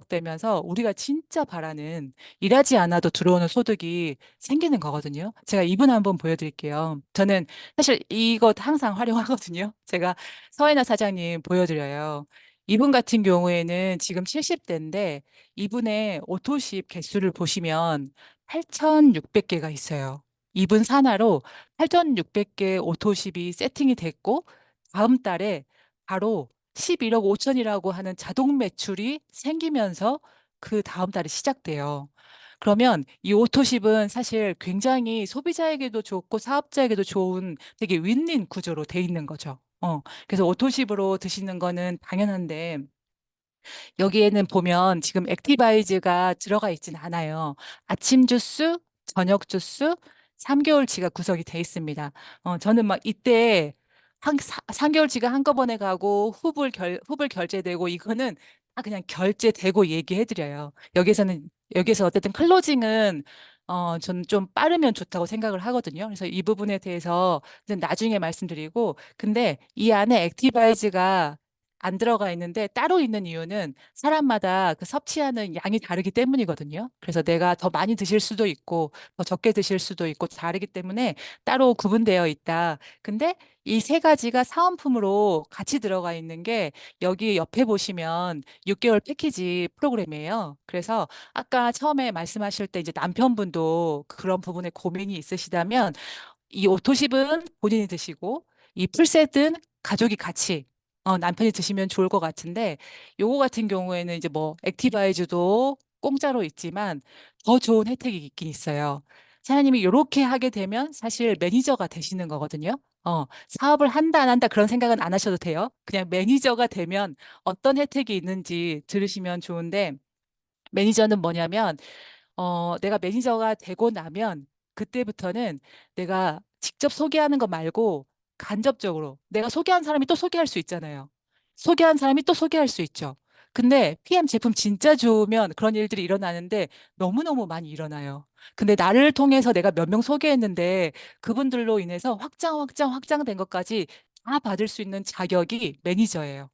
Speaker 1: 되면서 우리가 진짜 바라는 일하지 않아도 들어오는 소득이 생기는 거거든요. 제가 이분 한번 보여드릴게요. 저는 사실 이것 항상 활용하거든요. 제가 서해나 사장님 보여드려요. 이분 같은 경우에는 지금 70대인데 이분의 오토십 개수를 보시면 8,600개가 있어요. 이분 산하로 8,600개 오토십이 세팅이 됐고 다음 달에 바로 11억 5천이라고 하는 자동 매출이 생기면서 그 다음 달에 시작돼요. 그러면 이 오토십은 사실 굉장히 소비자에게도 좋고 사업자에게도 좋은 되게 윈윈 구조로 돼 있는 거죠. 그래서 오토십으로 드시는 거는 당연한데 여기에는 보면 지금 액티바이즈가 들어가 있진 않아요. 아침 주스, 저녁 주스, 3개월치가 구성이 돼 있습니다. 저는 막 이때 3개월치가 한꺼번에 가고 후불 결제되고 이거는 다 그냥 결제되고 얘기해 드려요. 여기서 어쨌든 클로징은 저는 좀 빠르면 좋다고 생각을 하거든요. 그래서 이 부분에 대해서 이제 나중에 말씀드리고 근데 이 안에 액티바이즈가 안 들어가 있는데 따로 있는 이유는 사람마다 그 섭취하는 양이 다르기 때문이거든요. 그래서 내가 더 많이 드실 수도 있고 더 적게 드실 수도 있고 다르기 때문에 따로 구분되어 있다. 근데 이 세 가지가 사은품으로 같이 들어가 있는 게 여기 옆에 보시면 6개월 패키지 프로그램이에요. 그래서 아까 처음에 말씀하실 때 이제 남편분도 그런 부분에 고민이 있으시다면 이 오토십은 본인이 드시고 이 풀셋은 가족이 같이 남편이 드시면 좋을 것 같은데 요거 같은 경우에는 이제 뭐 액티바이즈도 공짜로 있지만 더 좋은 혜택이 있긴 있어요. 사장님이 이렇게 하게 되면 사실 매니저가 되시는 거거든요. 사업을 한다 안 한다 그런 생각은 안 하셔도 돼요. 그냥 매니저가 되면 어떤 혜택이 있는지 들으시면 좋은데 매니저는 뭐냐면 내가 매니저가 되고 나면 그때부터는 내가 직접 소개하는 거 말고 간접적으로 내가 소개한 사람이 또 소개할 수 있잖아요. 소개한 사람이 또 소개할 수 있죠. 근데 PM 제품 진짜 좋으면 그런 일들이 일어나는데 너무너무 많이 일어나요. 근데 나를 통해서 내가 몇 명 소개했는데 그분들로 인해서 확장된 것까지 다 받을 수 있는 자격이 매니저예요.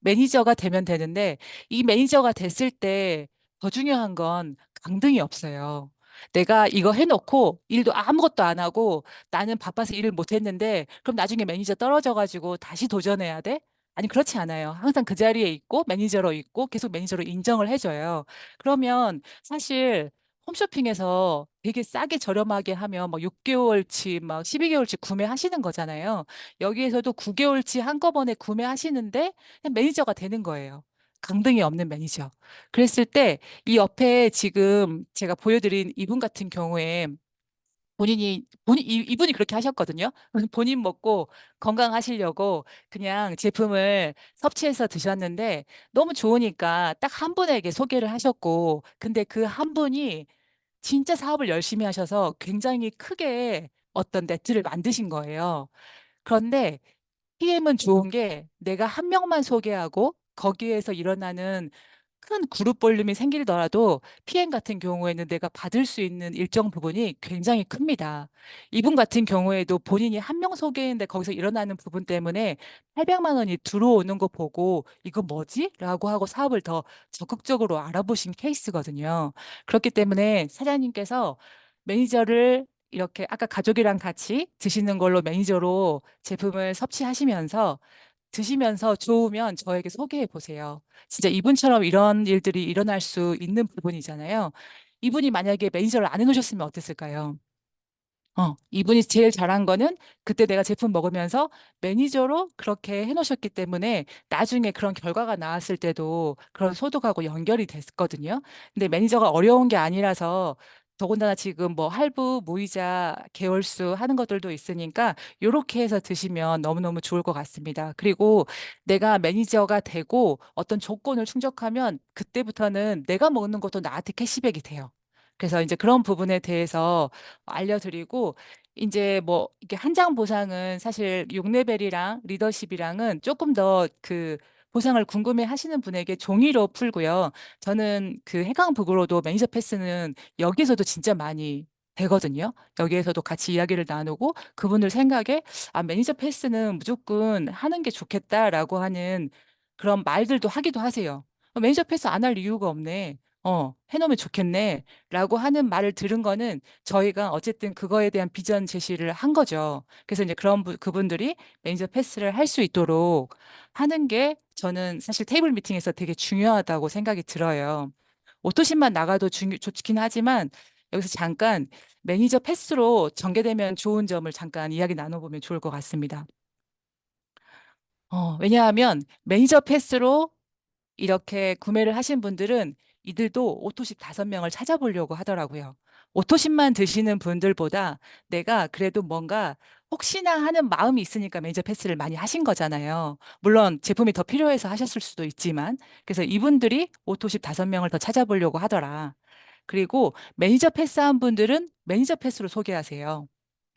Speaker 1: 매니저가 되면 되는데 이 매니저가 됐을 때 더 중요한 건 강등이 없어요. 내가 이거 해놓고 일도 아무것도 안 하고 나는 바빠서 일을 못 했는데 그럼 나중에 매니저 떨어져가지고 다시 도전해야 돼? 아니, 그렇지 않아요. 항상 그 자리에 있고 매니저로 있고 계속 매니저로 인정을 해줘요. 그러면 사실 홈쇼핑에서 되게 싸게 저렴하게 하면 막 6개월치 막 12개월치 구매하시는 거잖아요. 여기에서도 9개월치 한꺼번에 구매하시는데 그냥 매니저가 되는 거예요. 강등이 없는 매니저. 그랬을 때 이 옆에 지금 제가 보여드린 이분 같은 경우에 이분이 그렇게 하셨거든요. 본인 먹고 건강하시려고 그냥 제품을 섭취해서 드셨는데 너무 좋으니까 딱 한 분에게 소개를 하셨고 근데 그 한 분이 진짜 사업을 열심히 하셔서 굉장히 크게 어떤 네트를 만드신 거예요. 그런데 PM은 좋은 게 내가 한 명만 소개하고 거기에서 일어나는 큰 그룹 볼륨이 생기더라도 PM 같은 경우에는 내가 받을 수 있는 일정 부분이 굉장히 큽니다. 이분 같은 경우에도 본인이 한 명 소개했는데 거기서 일어나는 부분 때문에 800만 원이 들어오는 거 보고 이거 뭐지? 라고 하고 사업을 더 적극적으로 알아보신 케이스거든요. 그렇기 때문에 사장님께서 매니저를 이렇게 아까 가족이랑 같이 드시는 걸로 매니저로 제품을 섭취하시면서 드시면서 좋으면 저에게 소개해 보세요. 진짜 이분처럼 이런 일들이 일어날 수 있는 부분이잖아요. 이분이 만약에 매니저를 안 해놓으셨으면 어땠을까요? 이분이 제일 잘한 거는 그때 내가 제품 먹으면서 매니저로 그렇게 해놓으셨기 때문에 나중에 그런 결과가 나왔을 때도 그런 소득하고 연결이 됐거든요. 근데 매니저가 어려운 게 아니라서 더군다나 지금 뭐 할부, 무이자, 계월수 하는 것들도 있으니까 요렇게 해서 드시면 너무너무 좋을 것 같습니다. 그리고 내가 매니저가 되고 어떤 조건을 충족하면 그때부터는 내가 먹는 것도 나한테 캐시백이 돼요. 그래서 이제 그런 부분에 대해서 알려드리고 이제 뭐 이게 한 장 보상은 사실 6레벨이랑 리더십이랑은 조금 더 그 보상을 궁금해 하시는 분에게 종이로 풀고요. 저는 그 해강북으로도 매니저 패스는 여기서도 진짜 많이 되거든요. 여기에서도 같이 이야기를 나누고 그분들 생각에 매니저 패스는 무조건 하는 게 좋겠다라고 하는 그런 말들도 하기도 하세요. 매니저 패스 안 할 이유가 없네. 해놓으면 좋겠네. 라고 하는 말을 들은 거는 저희가 어쨌든 그거에 대한 비전 제시를 한 거죠. 그래서 이제 그분들이 매니저 패스를 할 수 있도록 하는 게 저는 사실 테이블 미팅에서 되게 중요하다고 생각이 들어요. 오토십만 나가도 좋긴 하지만 여기서 잠깐 매니저 패스로 전개되면 좋은 점을 잠깐 이야기 나눠보면 좋을 것 같습니다. 왜냐하면 매니저 패스로 이렇게 구매를 하신 분들은 이들도 오토십 5명을 찾아보려고 하더라고요. 오토십만 드시는 분들보다 내가 그래도 뭔가 혹시나 하는 마음이 있으니까 매니저 패스를 많이 하신 거잖아요. 물론 제품이 더 필요해서 하셨을 수도 있지만, 그래서 이분들이 오토십 5명을 더 찾아보려고 하더라. 그리고 매니저 패스한 분들은 매니저 패스로 소개하세요.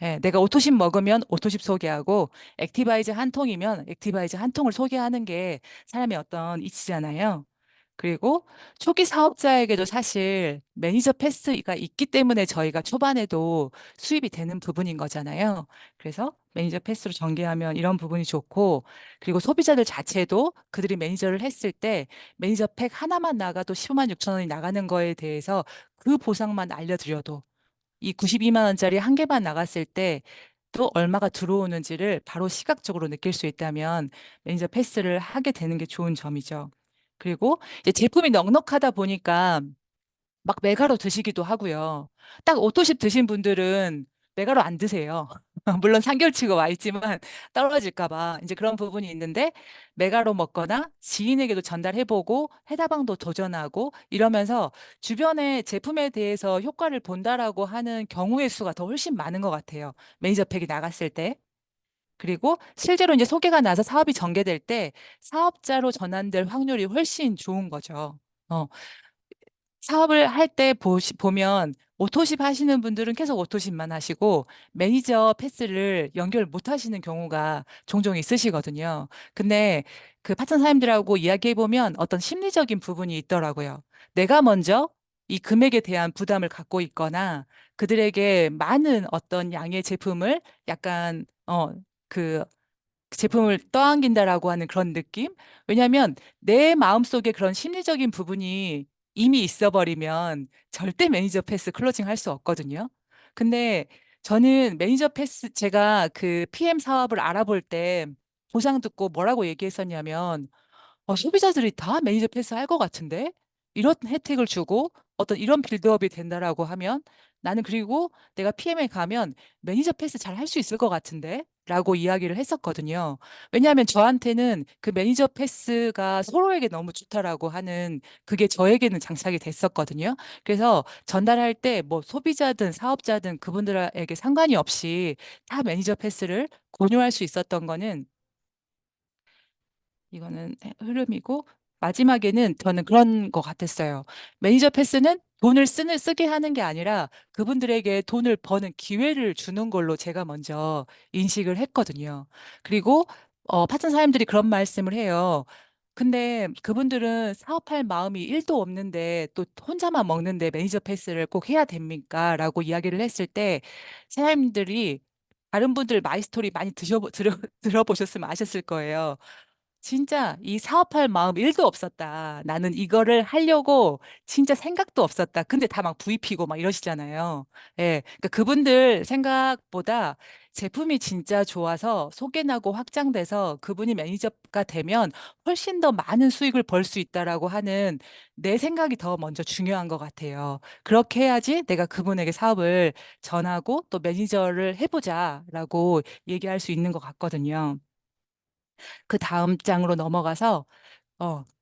Speaker 1: 예, 내가 오토십 먹으면 오토십 소개하고 액티바이즈 한 통이면 액티바이즈 한 통을 소개하는 게 사람의 어떤 이치잖아요. 그리고 초기 사업자에게도 사실 매니저 패스가 있기 때문에 저희가 초반에도 수입이 되는 부분인 거잖아요. 그래서 매니저 패스로 전개하면 이런 부분이 좋고, 그리고 소비자들 자체도 그들이 매니저를 했을 때 매니저 팩 하나만 나가도 15만 6천 원이 나가는 거에 대해서 그 보상만 알려드려도 이 92만 원짜리 한 개만 나갔을 때 또 얼마가 들어오는지를 바로 시각적으로 느낄 수 있다면 매니저 패스를 하게 되는 게 좋은 점이죠. 그리고 이제 제품이 넉넉하다 보니까 막 메가로 드시기도 하고요. 딱 오토십 드신 분들은 메가로 안 드세요. 물론 상결치고 와 있지만 떨어질까 봐 이제 그런 부분이 있는데 메가로 먹거나 지인에게도 전달해보고 해다방도 도전하고 이러면서 주변에 제품에 대해서 효과를 본다라고 하는 경우의 수가 더 훨씬 많은 것 같아요. 매니저 팩이 나갔을 때. 그리고 실제로 이제 소개가 나서 사업이 전개될 때 사업자로 전환될 확률이 훨씬 좋은 거죠. 어, 사업을 할 때 보면 오토십 하시는 분들은 계속 오토십만 하시고 매니저 패스를 연결 못 하시는 경우가 종종 있으시거든요. 근데 그 파트너사님들하고 이야기해 보면 어떤 심리적인 부분이 있더라고요. 내가 먼저 이 금액에 대한 부담을 갖고 있거나 그들에게 많은 어떤 양의 제품을 약간 그 제품을 떠안긴다라고 하는 그런 느낌? 왜냐하면 내 마음속에 그런 심리적인 부분이 이미 있어 버리면 절대 매니저 패스 클로징 할 수 없거든요. 근데 저는 매니저 패스 제가 그 PM 사업을 알아볼 때 보상 듣고 뭐라고 얘기했었냐면 소비자들이 다 매니저 패스 할 것 같은데? 이런 혜택을 주고 어떤 이런 빌드업이 된다라고 하면 나는 그리고 내가 PM에 가면 매니저 패스 잘 할 수 있을 것 같은데? 라고 이야기를 했었거든요. 왜냐하면 저한테는 그 매니저 패스가 서로에게 너무 좋다라고 하는 그게 저에게는 장착이 됐었거든요. 그래서 전달할 때 뭐 소비자든 사업자든 그분들에게 상관이 없이 다 매니저 패스를 공유할 수 있었던 거는 이거는 흐름이고 마지막에는 저는 그런 것 같았어요. 매니저 패스는 돈을 쓰게 하는 게 아니라 그분들에게 돈을 버는 기회를 주는 걸로 제가 먼저 인식을 했거든요. 그리고 파트너 사람들이 그런 말씀을 해요. 근데 그분들은 사업할 마음이 1도 없는데 또 혼자만 먹는데 매니저 패스를 꼭 해야 됩니까? 라고 이야기를 했을 때 사장님들이 다른 분들 마이스토리 많이 들어보셨으면 아셨을 거예요. 진짜 이 사업할 마음 1도 없었다. 나는 이거를 하려고 진짜 생각도 없었다. 근데 다 막 부입히고 막 이러시잖아요. 예. 그러니까 그분들 생각보다 제품이 진짜 좋아서 소개나고 확장돼서 그분이 매니저가 되면 훨씬 더 많은 수익을 벌 수 있다라고 하는 내 생각이 더 먼저 중요한 것 같아요. 그렇게 해야지 내가 그분에게 사업을 전하고 또 매니저를 해보자라고 얘기할 수 있는 것 같거든요. 그 다음 장으로 넘어가서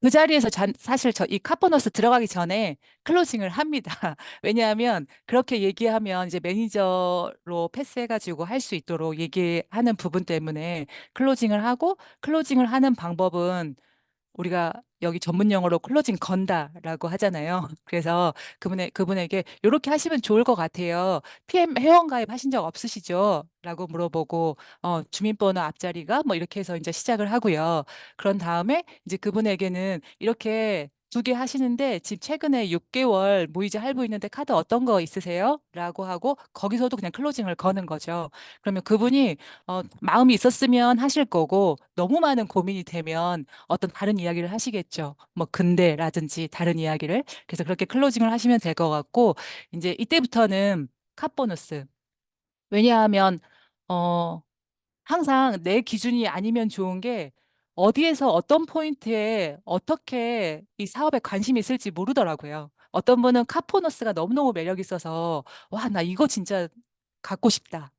Speaker 1: 그 자리에서 사실 저 이 카보너스 들어가기 전에 클로징을 합니다. 왜냐하면 그렇게 얘기하면 이제 매니저로 패스해가지고 할 수 있도록 얘기하는 부분 때문에 클로징을 하고 클로징을 하는 방법은 우리가 여기 전문 용어로 클로징 건다라고 하잖아요. 그래서 그분에게 이렇게 하시면 좋을 것 같아요. PM 회원가입 하신 적 없으시죠? 라고 물어보고, 주민번호 앞자리가 뭐 이렇게 해서 이제 시작을 하고요. 그런 다음에 이제 그분에게는 이렇게 2개 하시는데 지금 최근에 6개월 무이자 할부 있는데 카드 어떤 거 있으세요? 라고 하고 거기서도 그냥 클로징을 거는 거죠. 그러면 그분이 마음이 있었으면 하실 거고 너무 많은 고민이 되면 어떤 다른 이야기를 하시겠죠. 뭐 근대라든지 다른 이야기를. 그래서 그렇게 클로징을 하시면 될 것 같고 이제 이때부터는 카보너스 왜냐하면 어 항상 내 기준이 아니면 좋은 게 어디에서 어떤 포인트에 어떻게 이 사업에 관심이 있을지 모르더라고요. 어떤 분은 카포너스가 너무너무 매력 있어서 와, 나 이거 진짜 갖고 싶다.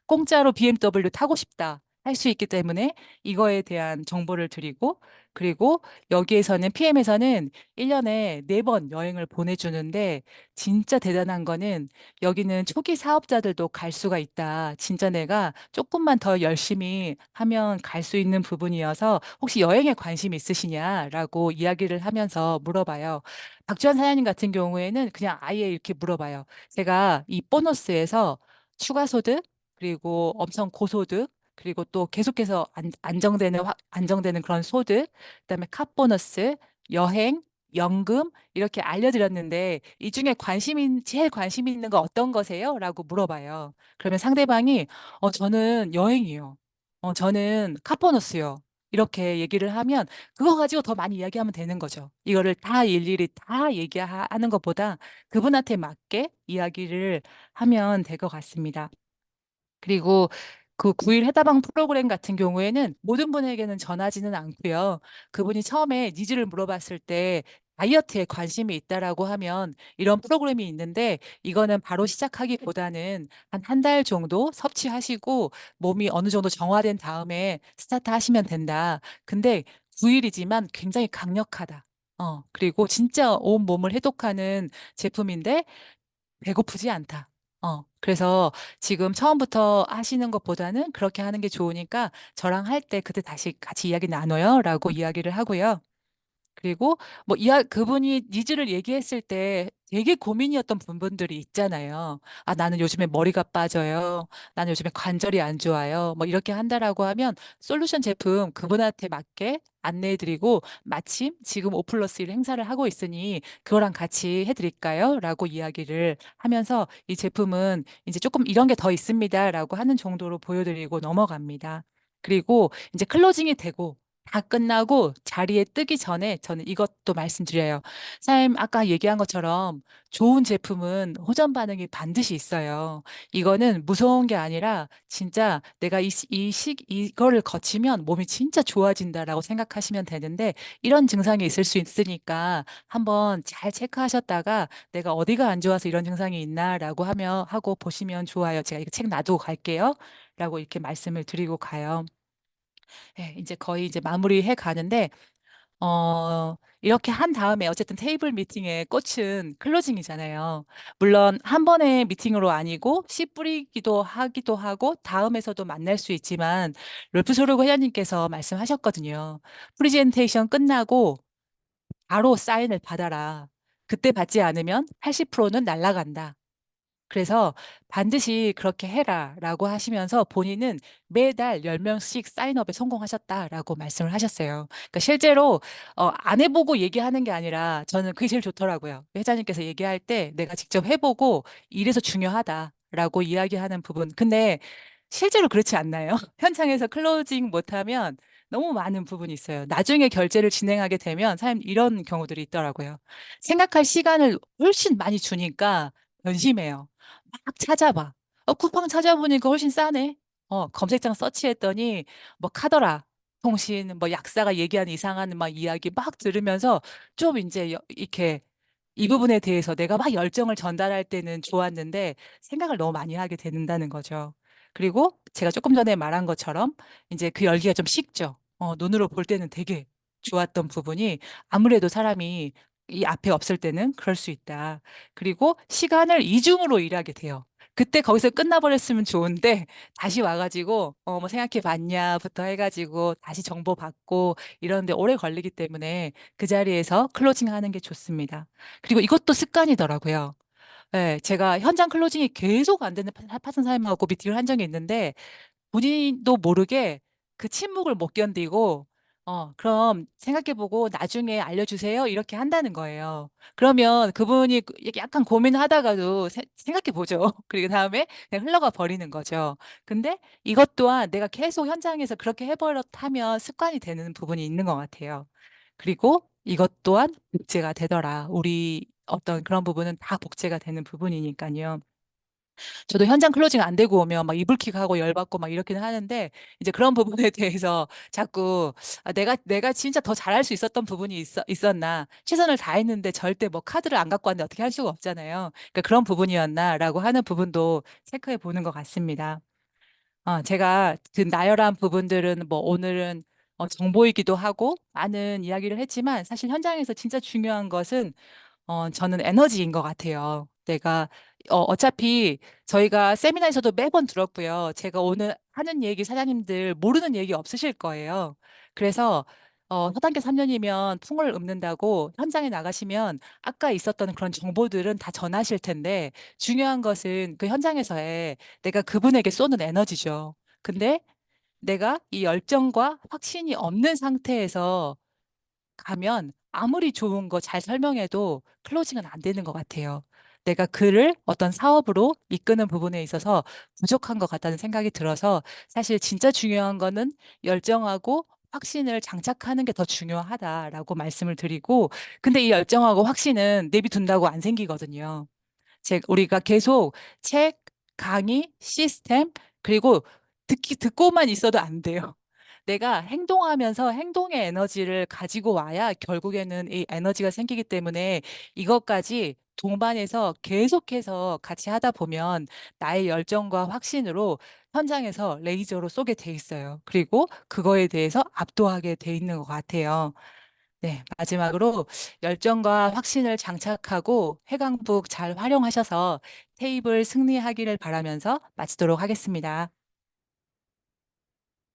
Speaker 1: 공짜로 BMW 타고 싶다. 할 수 있기 때문에 이거에 대한 정보를 드리고 그리고 여기에서는 PM에서는 1년에 4번 여행을 보내주는데 진짜 대단한 거는 여기는 초기 사업자들도 갈 수가 있다. 진짜 내가 조금만 더 열심히 하면 갈 수 있는 부분이어서 혹시 여행에 관심 있으시냐라고 이야기를 하면서 물어봐요. 박주환 사장님 같은 경우에는 그냥 아예 이렇게 물어봐요. 제가 이 보너스에서 추가 소득 그리고 엄청 고소득 그리고 또 계속해서 안정되는 그런 소득 그다음에 카보너스 여행 연금 이렇게 알려드렸는데 이 중에 제일 관심 있는 거 어떤 거세요? 라고 물어봐요. 그러면 상대방이 저는 여행이요. 저는 카보너스요. 이렇게 얘기를 하면 그거 가지고 더 많이 이야기하면 되는 거죠. 이거를 다 일일이 다 얘기하는 것보다 그분한테 맞게 이야기를 하면 될 것 같습니다. 그리고 그 9일 해다방 프로그램 같은 경우에는 모든 분에게는 전하지는 않고요. 그분이 처음에 니즈를 물어봤을 때 다이어트에 관심이 있다라고 하면 이런 프로그램이 있는데 이거는 바로 시작하기보다는 한 달 정도 섭취하시고 몸이 어느 정도 정화된 다음에 스타트 하시면 된다. 근데 9일이지만 굉장히 강력하다. 그리고 진짜 온 몸을 해독하는 제품인데 배고프지 않다. 그래서 지금 처음부터 하시는 것보다는 그렇게 하는 게 좋으니까 저랑 할 때 그때 다시 같이 이야기 나눠요. 라고 이야기를 하고요. 그리고 뭐 그분이 니즈를 얘기했을 때 되게 고민이었던 부분들이 있잖아요. 아, 나는 요즘에 머리가 빠져요. 나는 요즘에 관절이 안 좋아요. 뭐 이렇게 한다라고 하면 솔루션 제품 그분한테 맞게 안내해드리고 마침 지금 5+1 행사를 하고 있으니 그거랑 같이 해드릴까요? 라고 이야기를 하면서 이 제품은 이제 조금 이런 게 더 있습니다라고 하는 정도로 보여드리고 넘어갑니다. 그리고 이제 클로징이 되고 다 끝나고 자리에 뜨기 전에 저는 이것도 말씀드려요. 사장님, 아까 얘기한 것처럼 좋은 제품은 호전 반응이 반드시 있어요. 이거는 무서운 게 아니라 진짜 내가 이거를 거치면 몸이 진짜 좋아진다라고 생각하시면 되는데 이런 증상이 있을 수 있으니까 한번 잘 체크하셨다가 내가 어디가 안 좋아서 이런 증상이 있나라고 하고 보시면 좋아요. 제가 이거 책 놔두고 갈게요. 라고 이렇게 말씀을 드리고 가요. 네, 이제 거의 이제 마무리해 가는데, 이렇게 한 다음에 어쨌든 테이블 미팅의 꽃은 클로징이잖아요. 물론 한 번의 미팅으로 아니고 씨 뿌리기도 하기도 하고 다음에서도 만날 수 있지만 롤프 소르고 회장님께서 말씀하셨거든요. 프리젠테이션 끝나고 바로 사인을 받아라. 그때 받지 않으면 80%는 날라간다. 그래서 반드시 그렇게 해라라고 하시면서 본인은 매달 10명씩 사인업에 성공하셨다라고 말씀을 하셨어요. 그러니까 실제로 안 해보고 얘기하는 게 아니라 저는 그게 제일 좋더라고요. 회장님께서 얘기할 때 내가 직접 해보고 이래서 중요하다라고 이야기하는 부분. 근데 실제로 그렇지 않나요? 현장에서 클로징 못하면 너무 많은 부분이 있어요. 나중에 결제를 진행하게 되면 사람 이런 경우들이 있더라고요. 생각할 시간을 훨씬 많이 주니까 변심해요. 막 찾아봐. 쿠팡 찾아보니까 훨씬 싸네. 검색창 서치했더니 뭐 카더라 통신 뭐 약사가 얘기한 이상한 막 이야기 막 들으면서 좀 이제 이렇게 이 부분에 대해서 내가 막 열정을 전달할 때는 좋았는데 생각을 너무 많이 하게 된다는 거죠. 그리고 제가 조금 전에 말한 것처럼 이제 그 열기가 좀 식죠. 눈으로 볼 때는 되게 좋았던 부분이 아무래도 사람이 이 앞에 없을 때는 그럴 수 있다. 그리고 시간을 이중으로 일하게 돼요. 그때 거기서 끝나버렸으면 좋은데 다시 와가지고 뭐 생각해 봤냐부터 해가지고 다시 정보 받고 이러는데 오래 걸리기 때문에 그 자리에서 클로징 하는 게 좋습니다. 그리고 이것도 습관이더라고요. 네, 제가 현장 클로징이 계속 안 되는 파트너사님하고 미팅을 한 적이 있는데 본인도 모르게 그 침묵을 못 견디고, 그럼 생각해보고 나중에 알려주세요. 이렇게 한다는 거예요. 그러면 그분이 약간 고민하다가도 생각해보죠. 그리고 다음에 그냥 흘러가 버리는 거죠. 근데 이것 또한 내가 계속 현장에서 그렇게 해버렸다면 습관이 되는 부분이 있는 것 같아요. 그리고 이것 또한 복제가 되더라. 우리 어떤 그런 부분은 다 복제가 되는 부분이니까요. 저도 현장 클로징 안 되고 오면 막 이불킥하고 열받고 막 이렇게는 하는데 이제 그런 부분에 대해서 자꾸 내가 진짜 더 잘할 수 있었던 부분이 있었나 최선을 다했는데 절대 뭐 카드를 안 갖고 왔는데 어떻게 할 수가 없잖아요. 그러니까 그런 부분이었나라고 하는 부분도 체크해 보는 것 같습니다. 제가 그 나열한 부분들은 뭐 오늘은 정보이기도 하고 많은 이야기를 했지만 사실 현장에서 진짜 중요한 것은 저는 에너지인 것 같아요. 내가, 어차피 저희가 세미나에서도 매번 들었고요. 제가 오늘 하는 얘기 사장님들 모르는 얘기 없으실 거예요. 그래서, 서단계 3년이면 풍을 읊는다고 현장에 나가시면 아까 있었던 그런 정보들은 다 전하실 텐데 중요한 것은 그 현장에서의 내가 그분에게 쏘는 에너지죠. 근데 내가 이 열정과 확신이 없는 상태에서 가면 아무리 좋은 거 잘 설명해도 클로징은 안 되는 것 같아요. 내가 그를 어떤 사업으로 이끄는 부분에 있어서 부족한 것 같다는 생각이 들어서 사실 진짜 중요한 거는 열정하고 확신을 장착하는 게 더 중요하다라고 말씀을 드리고 근데 이 열정하고 확신은 내비둔다고 안 생기거든요. 우리가 계속 책, 강의, 시스템, 그리고 듣고만 있어도 안 돼요. 내가 행동하면서 행동의 에너지를 가지고 와야 결국에는 이 에너지가 생기기 때문에 이것까지 동반해서 계속해서 같이 하다 보면 나의 열정과 확신으로 현장에서 레이저로 쏘게 돼 있어요. 그리고 그거에 대해서 압도하게 돼 있는 것 같아요. 네, 마지막으로 열정과 확신을 장착하고 해강북 잘 활용하셔서 테이블 승리하기를 바라면서 마치도록 하겠습니다.